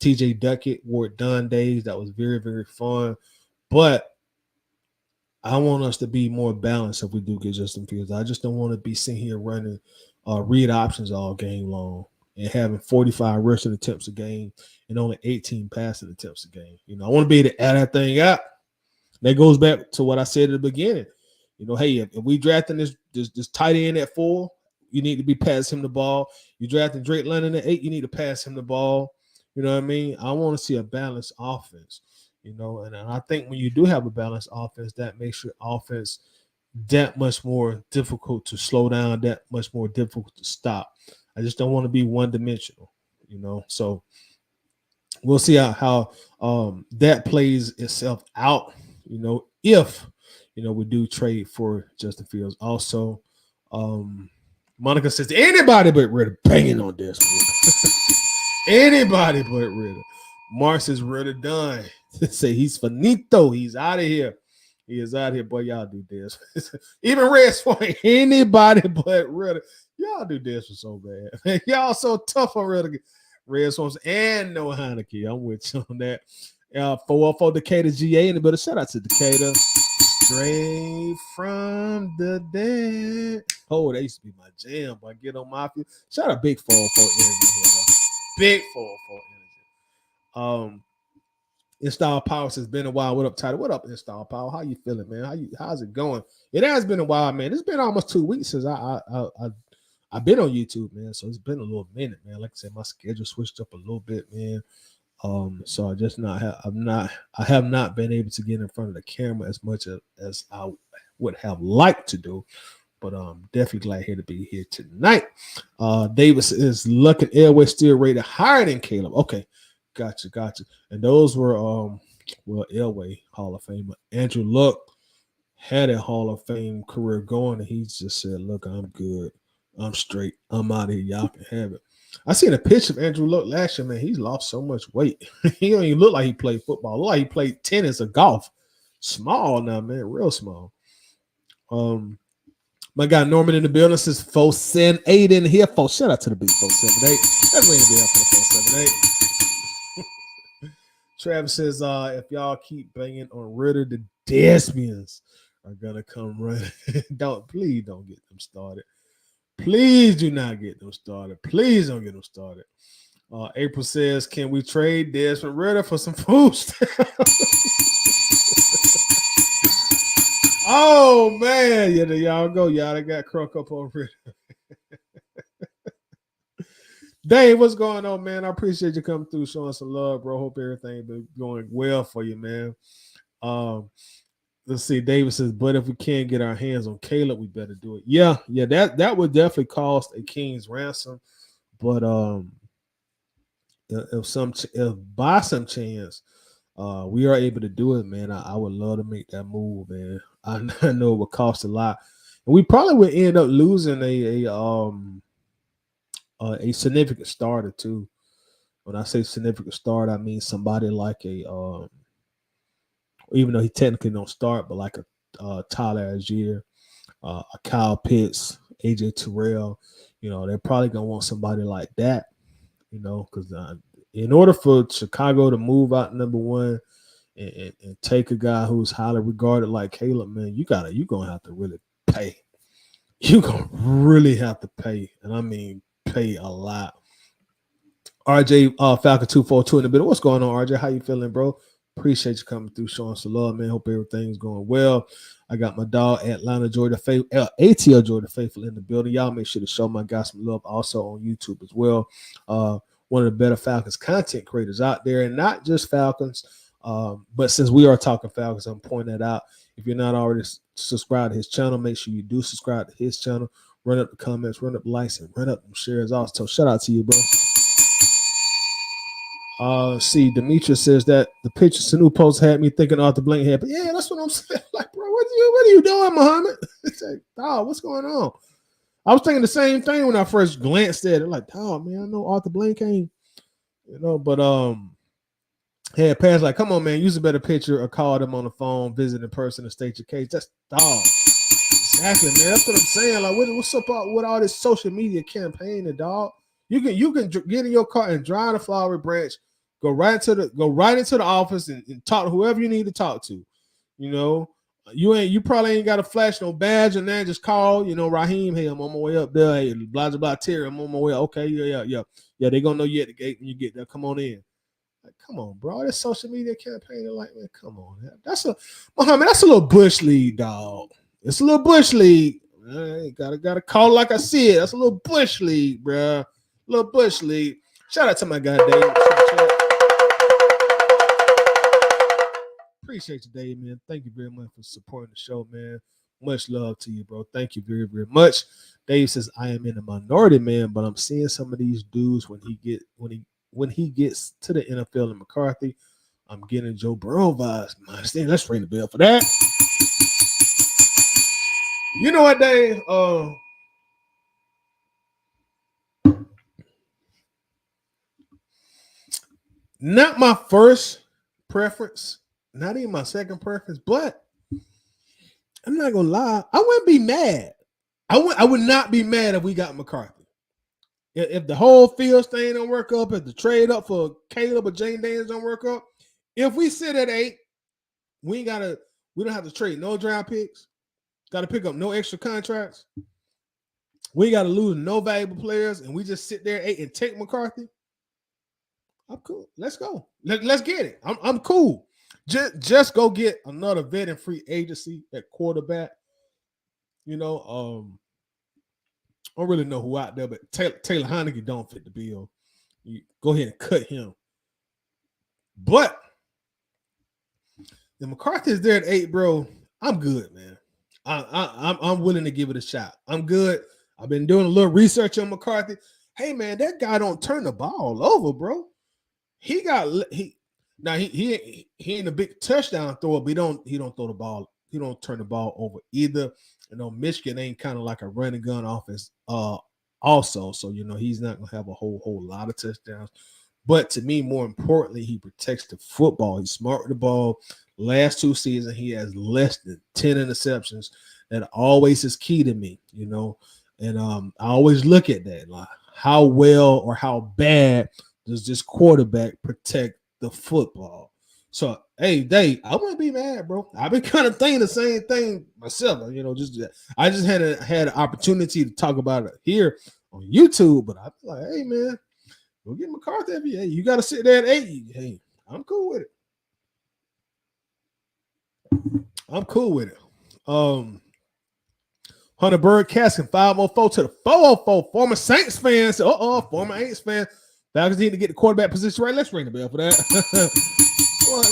Speaker 1: TJ Duckett, Ward Dunn days. That was very, very fun. But I want us to be more balanced if we do get Justin Fields. I just don't want to be sitting here running read options all game long and having 45 rushing attempts a game and only 18 passing attempts a game. You know, I want to be able to add that thing up. That goes back to what I said at the beginning. You know, hey, if we drafting this tight end at 4, you need to be passing him the ball. You drafting Drake London at 8, you need to pass him the ball. You know what I mean? I want to see a balanced offense. You know, and I think when you do have a balanced offense, that makes your offense that much more difficult to slow down, that much more difficult to stop. I just don't want to be one-dimensional, you know. So we'll see how that plays itself out, you know, if, you know, we do trade for Justin Fields. Also, Monica says, anybody but Ritter banging on this. Anybody but Ritter. Mark says, Ritter done. Say he's finito. He's out of here. He is out of here. Boy, y'all do this. Even Red Swan, anybody but Ritter. Y'all do this was so bad. Y'all so tough on Red Swans and no Heineke. I'm with you on that. 404 Decatur GA in the building. Shout out to Decatur. Straight from the dead. Oh, that used to be my jam. Boy, get on my field. Shout out Big 404 energy here, though. Big 404 energy. Install Power says, been a while. What up, Tyler? What up, Install Power? How you feeling, man? How's it going? It has been a while, man. It's been almost 2 weeks since I've been on YouTube, man. So it's been a little minute, man. Like I said, my schedule switched up a little bit, man. So I have not been able to get in front of the camera as much as I would have liked to do. But definitely glad here to be here tonight. Davis is Luck and Elway still rated higher than Caleb. Okay. Gotcha. And those were Elway Hall of Famer. Andrew Luck had a Hall of Fame career going, and he just said, look, I'm good. I'm straight. I'm out of here. Y'all can have it. I seen a picture of Andrew Luck last year, man. He's lost so much weight. He don't even look like he played football. Look like he played tennis or golf. Small now, man. Real small. My guy Norman in the building says 478 in here. Shout out to the big 478. That's way to be up for the 478. Travis says, if y'all keep banging on Ritter, the Desmians are gonna come running. Please don't get them started. Please do not get them started. Please don't get them started. April says, can we trade Desmond Ritter for some food stamps? Oh man, yeah, there y'all go. Y'all got crunk up on Ritter. Dave, what's going on, man? I appreciate you coming through, showing some love, bro. Hope everything been going well for you, man. Let's see. David says, but if we can't get our hands on Caleb, we better do it. Yeah, that would definitely cost a king's ransom. But if by some chance we are able to do it, man, I would love to make that move, man. I know it would cost a lot, and we probably would end up losing a significant starter too. When I say significant starter, I mean somebody like even though he technically don't start, but like a Tyler Algier, a Kyle Pitts, AJ Terrell. They're probably gonna want somebody like that. Because in order for Chicago to move out number one and take a guy who's highly regarded like Caleb, man, you're gonna have to really pay. You're gonna really have to pay, and I mean pay a lot. RJ Falcon 242 in the middle. What's going on, RJ? How you feeling, bro? Appreciate you coming through, showing some love, man. Hope everything's going well. I got my dog Atlanta Georgia Faithful, ATL Georgia Faithful in the building. Y'all make sure to show my guy some love also on YouTube as well. One of the better Falcons content creators out there, and not just Falcons. But since we are talking Falcons, I'm pointing that out. If you're not already subscribed to his channel, make sure you do subscribe to his channel. Run up the comments, run up the likes, and run up them shares also. Shout out to you, bro. See, Demetrius says that the picture Sanu post had me thinking Arthur Blank had, but yeah, that's what I'm saying. Like, bro, what are you doing, Muhammad? It's like, dog, what's going on? I was thinking the same thing when I first glanced at it. Like, dog, man, I know Arthur Blank ain't, but had passed like, come on, man, use a better picture or call them on the phone, visit in person, and state your case. That's dog. Exactly, man. That's what I'm saying. Like, what's up with all this social media campaigning, dog? You can get in your car and drive the Flowery Branch. Go right into the office and talk to whoever you need to talk to. You probably ain't got to flash no badge and then just call, Raheem, hey, I'm on my way up there. Hey, blah blah Terry, I'm on my way. Okay, yeah. They gonna know you at the gate when you get there. Come on in. Like, come on, bro. This social media campaign, like, man, come on. That's a little bush league, dog. It's a little bush league. Gotta call like I see it. That's a little bush league, bro. Little bush league. Shout out to my guy Dave. Appreciate you, Dave, man. Thank you very much for supporting the show, man. Much love to you, bro. Thank you very, very much. Dave says, I am in the minority, man, but I'm seeing some of these dudes when he gets to the NFL and McCarthy, I'm getting Joe Burrow vibes. Man, let's ring the bell for that. You know what, Dave? Not my first preference. Not even my second preference, but I'm not gonna lie. I wouldn't be mad. I would not be mad if we got McCarthy. If the whole Fields thing don't work up, if the trade up for Caleb or Jane Daniels don't work up, if we sit at 8, we don't have to trade no draft picks. Got to pick up no extra contracts. We got to lose no valuable players, and we just sit there at 8 and take McCarthy. I'm cool. Let's go. Let's get it. I'm cool. Just go get another vet and free agency at quarterback. I don't really know who out there, but Taylor Heineke don't fit the bill. You go ahead and cut him. But if McCarthy is there at 8, bro, I'm good, man. I'm willing to give it a shot. I'm good. I've been doing a little research on McCarthy. Hey, man, that guy don't turn the ball over, bro. He ain't a big touchdown thrower, but he don't throw the ball. He don't turn the ball over either. Michigan ain't kind of like a running gun offense also. So, he's not going to have a whole lot of touchdowns. But to me, more importantly, he protects the football. He's smart with the ball. Last 2 seasons, he has less than 10 interceptions. That always is key to me, And I always look at that, like how well or how bad does this quarterback protect the football? So, hey, Dave, I wouldn't be mad, bro. I've been kind of thinking the same thing myself. I just had an opportunity to talk about it here on YouTube, but I feel like, hey, man, go get McCarthy every day. You got to sit there at 8. Hey, I'm cool with it. Hunter Bird casting 504 to the 404. Former Saints fans. Former Saints fans. Falcons need to get the quarterback position right. Let's ring the bell for that.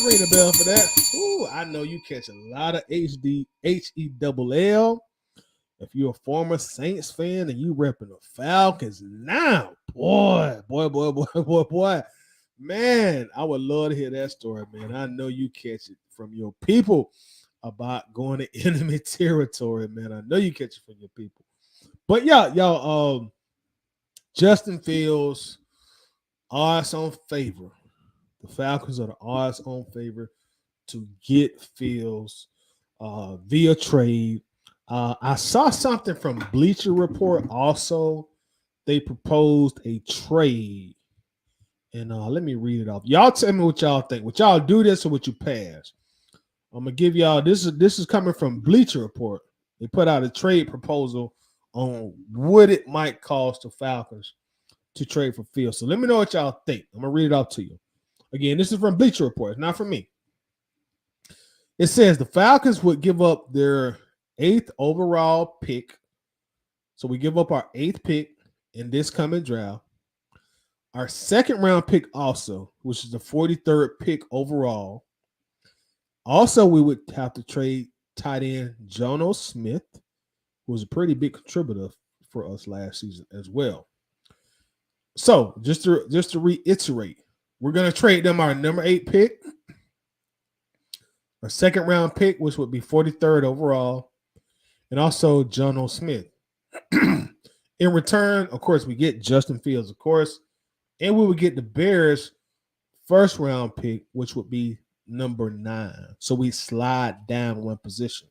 Speaker 1: Ring the bell for that. Ooh, I know you catch a lot of HELL. If you're a former Saints fan and you repping the Falcons now, boy. Man, I would love to hear that story, man. I know you catch it from your people about going to enemy territory, man. I know you catch it from your people. But yeah, y'all, Justin Fields, odds on favor. The Falcons are the odds on favor to get Fields via trade. I saw something from Bleacher Report also. They proposed a trade. And let me read it off. Y'all tell me what y'all think. Would y'all do this or would you pass? I'm gonna give y'all this is coming from Bleacher Report. They put out a trade proposal on what it might cost the Falcons to trade for Fields. So let me know what y'all think. I'm gonna read it off to you. Again, this is from Bleacher Report, it's not from me. It says the Falcons would give up their 8th overall pick. So we give up our 8th pick in this coming draft. Our 2nd round pick also, which is the 43rd pick overall. Also, we would have to trade tight end Jono Smith, who was a pretty big contributor for us last season as well. So just to reiterate, we're going to trade them our number 8 pick, our 2nd round pick, which would be 43rd overall, and also Jono Smith. In return, of course, we get Justin Fields, of course, and we would get the Bears' 1st round pick, which would be number 9. So we slide down one position.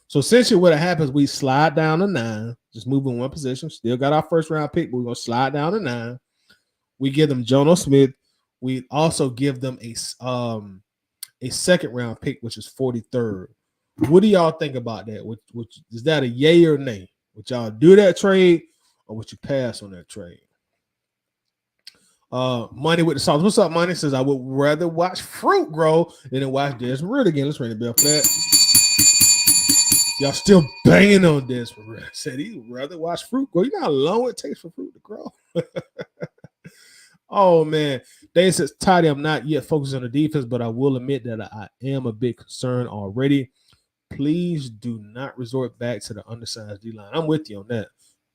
Speaker 1: So essentially what happens, we slide down to 9, just moving one position. Still got our 1st round pick, but we're going to slide down to 9. We give them Jono Smith. We also give them a 2nd round pick, which is 43rd. What do y'all think about that? Is that a yay or nay? Would y'all do that trade or would you pass on that trade? Money with the sauce. What's up, Money? Says I would rather watch fruit grow than to watch Desmond Ridder again. Let's ring the bell for that. Y'all still banging on Desmond Ridder. Said he'd rather watch fruit grow. You know how long it takes for fruit to grow? Oh man, Dave says, Toddy, I'm not yet focused on the defense, but I will admit that I am a bit concerned already. Please do not resort back to the undersized D-line. I'm with you on that.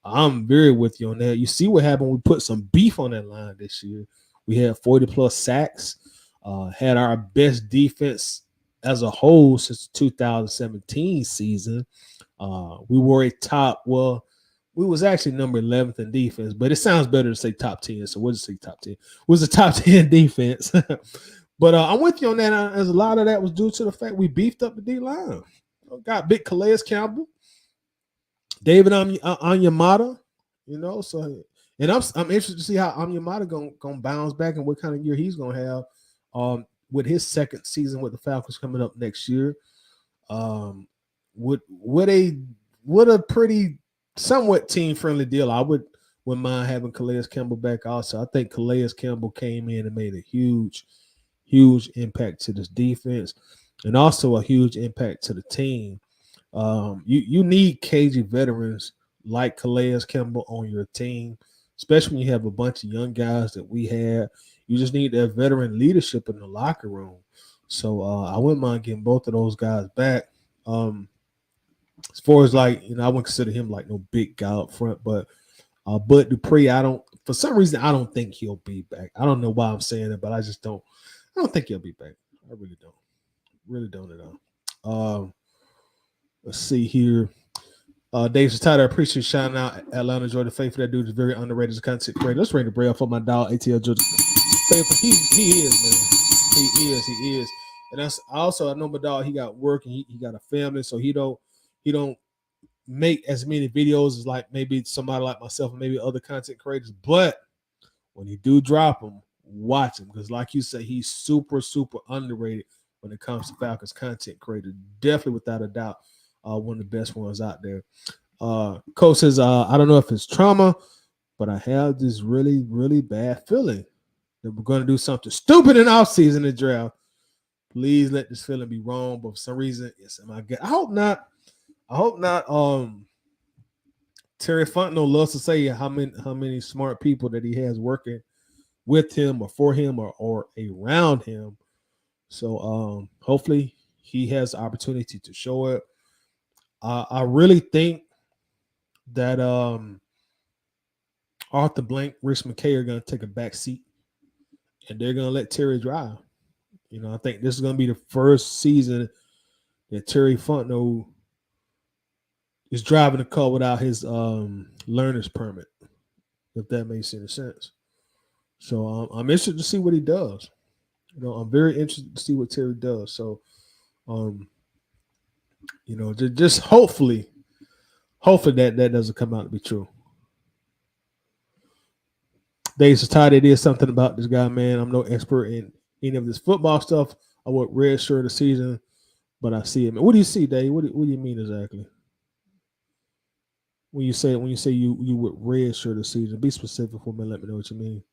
Speaker 1: I'm very with you on that. You see what happened? We put some beef on that line this year. We had 40-plus sacks, had our best defense as a whole since the 2017 season. We were a top, well, we was actually number 11th in defense, but it sounds better to say top 10, so we'll just say top 10. It was a top 10 defense. But I'm with you on that, as a lot of that was due to the fact we beefed up the D-line. Got big Calais Campbell, David Onyemata, so and I'm interested to see how Onyemata gonna bounce back and what kind of year he's gonna have with his 2nd season with the Falcons coming up next year. With a pretty somewhat team friendly deal, I wouldn't mind having Calais Campbell back also. I think Calais Campbell came in and made a huge impact to this defense and also a huge impact to the team. You need cagey veterans like Calais Campbell on your team, especially when you have a bunch of young guys that we have. You just need that veteran leadership in the locker room. So I wouldn't mind getting both of those guys back. As far as I wouldn't consider him like no big guy up front, but Dupree, for some reason I don't think he'll be back. I don't know why I'm saying it, but I don't think he'll be back. I really don't at all. Let's see here. Dave says, Tyler, I appreciate shouting out Atlanta, Georgia. Faithful, that dude is very underrated as a content creator. Let's ring the bell for my dog, ATL Georgia. Faithful, he is, man. He is. And that's also, I know my dog, he got work and he got a family, so he don't make as many videos as like maybe somebody like myself and maybe other content creators. But when he do drop them, watch him, because like you say, he's super, super underrated when it comes to Falcons content creator. Definitely, without a doubt, one of the best ones out there. Coach says, I don't know if it's trauma, but I have this really, really bad feeling that we're going to do something stupid in offseason in the draft. Please let this feeling be wrong, but for some reason, it's in my gut. I hope not. Terry Fontenot loves to say how many smart people that he has working with him or for him or around him. So hopefully he has the opportunity to show it. I really think that Arthur Blank, Rich McKay are going to take a back seat and they're gonna let Terry drive. You know, I think this is gonna be the first season that Terry Fontenot is driving a car without his learner's permit, if that makes any sense. So I'm interested to see what he does. You know, I'm very interested to see what Terry does. So, you know, just hopefully that doesn't come out to be true. Dave Satadi did something about this guy, man. I'm no expert in any of this football stuff. I work red shirt a season, but I see it. Man. What do you see, Dave? What do you mean exactly? When you say you would red shirt a season, be specific for me. And let me know what you mean.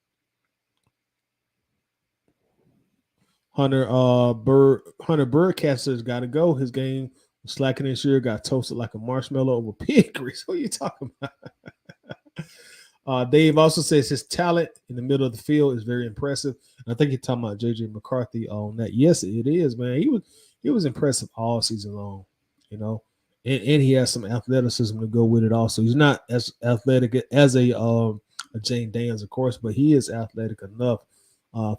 Speaker 1: Hunter Birdcaster's got to go. His game was slacking this year. Got toasted like a marshmallow over pig grease. What are you talking about? Dave also says his talent in the middle of the field is very impressive. And I think you're talking about JJ McCarthy on that. Yes, it is, man. He was impressive all season long, you know, and he has some athleticism to go with it. Also, he's not as athletic as a Jane Daniels, of course, but he is athletic enough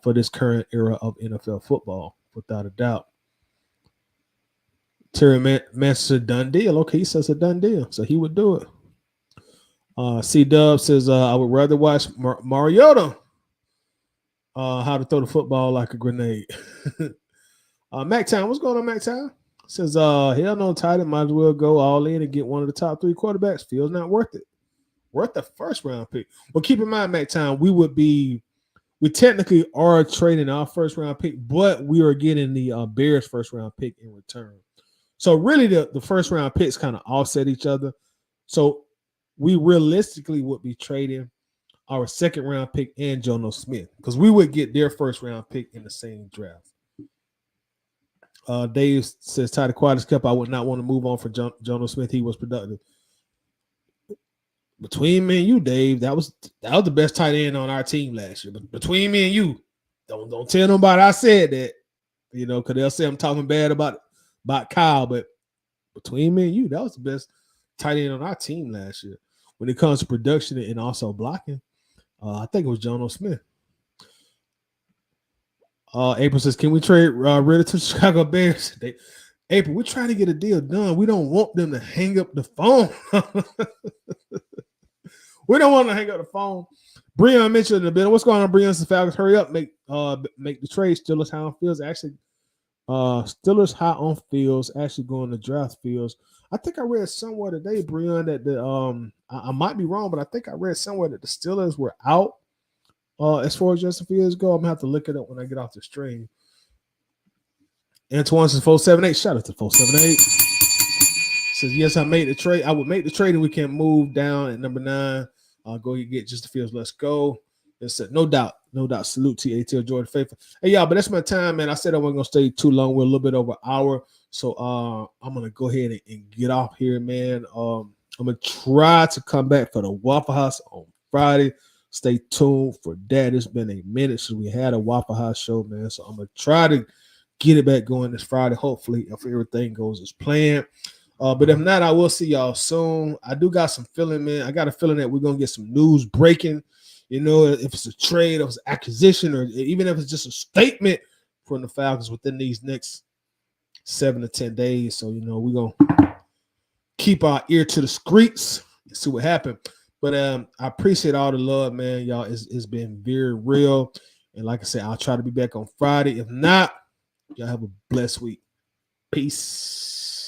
Speaker 1: for this current era of NFL football, without a doubt. Terry Manchester done deal. Okay, he says a done deal, so he would do it. C Dub says, I would rather watch Mariota how to throw the football like a grenade. MacTown, what's going on, MacTown? Says, hell no, Titan might as well go all in and get one of the top 3 quarterbacks. Feels not worth it. Worth the first round pick. Well, keep in mind, MacTown, we technically are trading our first round pick, but we are getting the Bears first round pick in return. So really the first round picks kind of offset each other. So we realistically would be trading our second round pick and Jono Smith because we would get their first round pick in the same draft. Dave says, Ty Quadras Cup, I would not want to move on for Jono Smith. He was productive. Between me and you, Dave, that was the best tight end on our team last year. But between me and you, don't tell nobody I said that, you know, because they'll say I'm talking bad about Kyle. But between me and you, that was the best tight end on our team last year. When it comes to production and also blocking, I think it was Jono Smith. April says, can we trade Ritter to Chicago Bears? April, we're trying to get a deal done. We don't want them to hang up the phone. We don't want to hang up the phone. Breon Mitchell in the middle. What's going on, Breon? The Falcons, hurry up. Make the trade. Steelers high on fields. Actually, Steelers high on fields. Actually going to draft fields. I think I read somewhere today, Breon, that I might be wrong, but I think I read somewhere that the Steelers were out as far as Justin Fields go. I'm gonna have to look it up when I get off the stream. Antoine says 478. Shout out to 478. Says yes, I made the trade. I would make the trade, and we can move down at number 9. Go get Justin Fields. Let's go. It said no doubt. Salute to ATL Jordan Faithful. Hey y'all, but that's my time, man. I said I wasn't gonna stay too long. We're a little bit over an hour. So I'm gonna go ahead and get off here, man. I'm gonna try to come back for the Waffle House on Friday. Stay tuned for that. It's been a minute since we had a Waffle House show, man. So I'm gonna try to get it back going this Friday. Hopefully, if everything goes as planned. But if not, I will see y'all soon. I do got some feeling, man. I got a feeling that we're gonna get some news breaking. You know, if it's a trade, if it's an acquisition, or even if it's just a statement from the Falcons within these next 7 to 10 days. So, you know, we're gonna keep our ear to the streets and see what happens. But I appreciate all the love, man. Y'all, it's been very real. And like I said, I'll try to be back on Friday. If not, y'all have a blessed week. Peace.